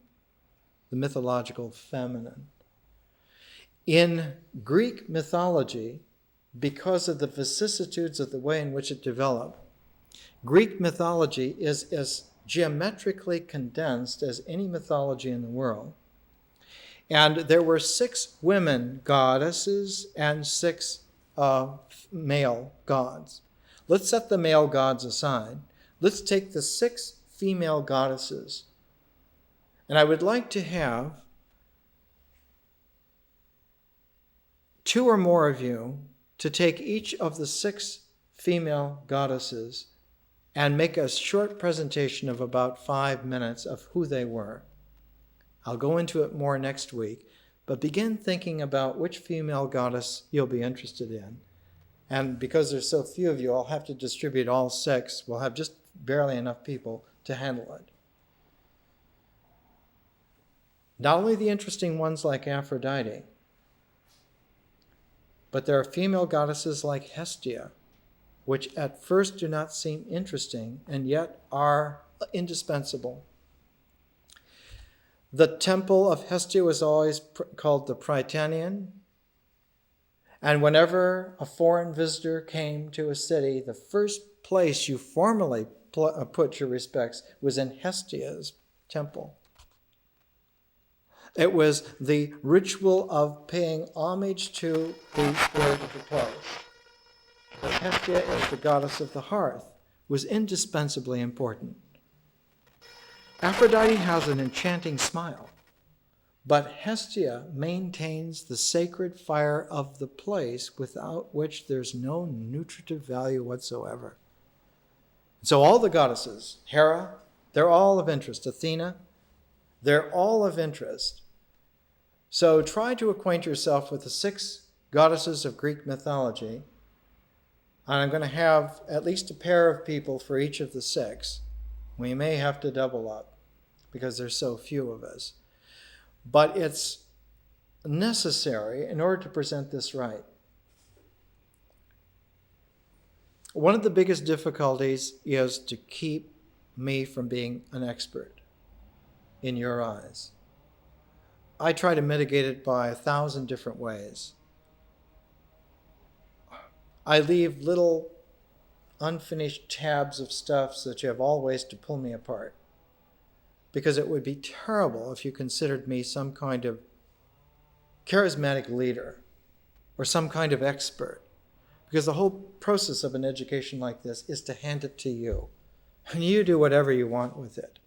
the mythological feminine. In Greek mythology, because of the vicissitudes of the way in which it developed, Greek mythology is as geometrically condensed as any mythology in the world. And there were 6 women goddesses and 6 male gods. Let's set the male gods aside. Let's take the 6 female goddesses. And I would like to have 2 or more of you to take each of the 6 female goddesses and make a short presentation of about 5 minutes of who they were. I'll go into it more next week, but begin thinking about which female goddess you'll be interested in. And because there's so few of you, I'll have to distribute all 6. We'll have just barely enough people to handle it. Not only the interesting ones like Aphrodite, but there are female goddesses like Hestia, which at first do not seem interesting and yet are indispensable. The temple of Hestia was always called the Prytaneum, and whenever a foreign visitor came to a city, the first place you formally put your respects was in Hestia's temple. It was the ritual of paying homage to the spirit of the place. But Hestia, as the goddess of the hearth, was indispensably important. Aphrodite has an enchanting smile, but Hestia maintains the sacred fire of the place without which there's no nutritive value whatsoever. So all the goddesses, Hera, they're all of interest. Athena, they're all of interest. So try to acquaint yourself with the 6 goddesses of Greek mythology. And I'm going to have at least a pair of people for each of the 6. We may have to double up because there's so few of us. But it's necessary in order to present this right. One of the biggest difficulties is to keep me from being an expert in your eyes. I try to mitigate it by 1,000 different ways. I leave little unfinished tabs of stuff so that you have all ways to pull me apart. Because it would be terrible if you considered me some kind of charismatic leader or some kind of expert. Because the whole process of an education like this is to hand it to you. And you do whatever you want with it.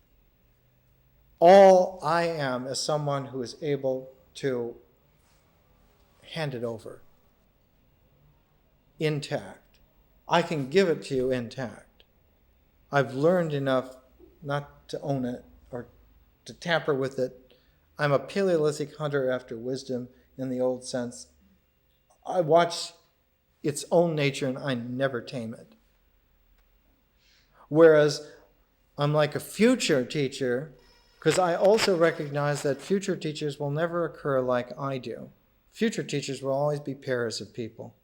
All I am is someone who is able to hand it over intact. I can give it to you intact. I've learned enough not to own it or to tamper with it. I'm a Paleolithic hunter after wisdom in the old sense. I watch its own nature and I never tame it. Whereas I'm like a future teacher, because I also recognize that future teachers will never occur like I do. Future teachers will always be pairs of people.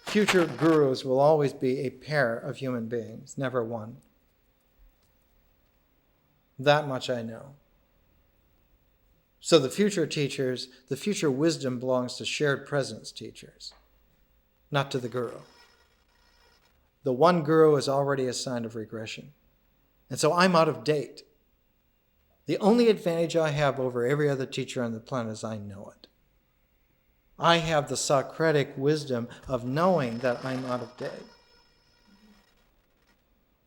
Future gurus will always be a pair of human beings, never one. That much I know. So the future teachers, the future wisdom belongs to shared presence teachers, not to the guru. The one guru is already a sign of regression. And so I'm out of date. The only advantage I have over every other teacher on the planet is I know it. I have the Socratic wisdom of knowing that I'm out of date.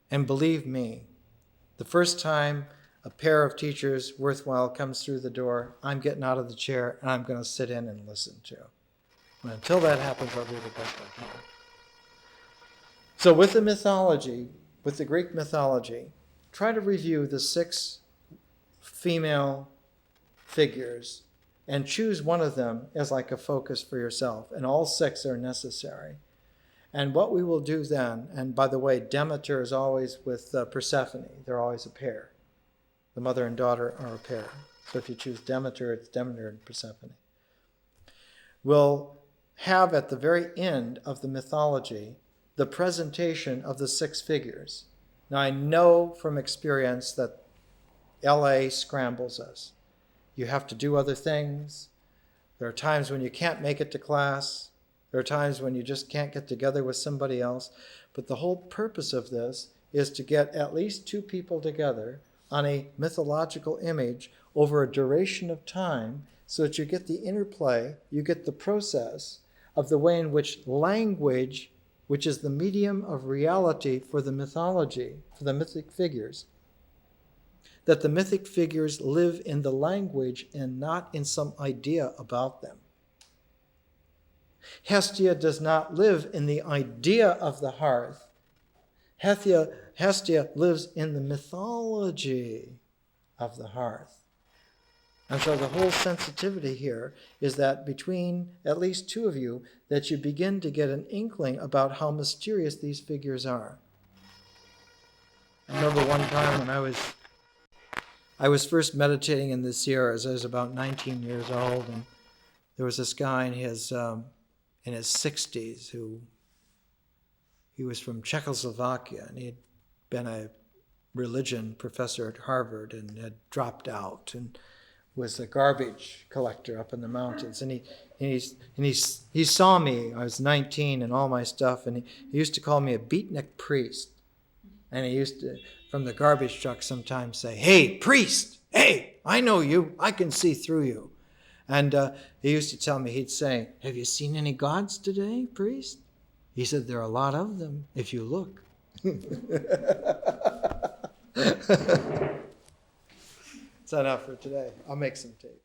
And believe me, the first time a pair of teachers worthwhile comes through the door, I'm getting out of the chair and I'm going to sit in and listen to. And until that happens, I'll do the best I can. So with the mythology, with the Greek mythology, try to review the 6 female figures and choose one of them as like a focus for yourself. And all 6 are necessary. And what we will do then, and by the way, Demeter is always with Persephone. They're always a pair. The mother and daughter are a pair. So if you choose Demeter, it's Demeter and Persephone. We'll have at the very end of the mythology the presentation of the 6 figures. Now, I know from experience that LA scrambles us. You have to do other things. There are times when you can't make it to class. There are times when you just can't get together with somebody else. But the whole purpose of this is to get at least two people together on a mythological image over a duration of time so that you get the interplay, you get the process of the way in which language, which is the medium of reality for the mythology, for the mythic figures, that the mythic figures live in the language and not in some idea about them. Hestia does not live in the idea of the hearth. Hestia lives in the mythology of the hearth. And so the whole sensitivity here is that between at least two of you, that you begin to get an inkling about how mysterious these figures are. I remember one time when I was first meditating in the Sierras. I was about 19 years old, and there was this guy in his 60s who he was from Czechoslovakia, and he had been a religion professor at Harvard and had dropped out and was a garbage collector up in the mountains. And he saw me. I was 19 and all my stuff, and he used to call me a beatnik priest. And he used to, from the garbage truck, sometimes say, "Hey, priest! Hey, I know you. I can see through you." And he used to tell me, he'd say, "Have you seen any gods today, priest?" He said, "There are a lot of them, if you look." That's enough for today. I'll make some tape.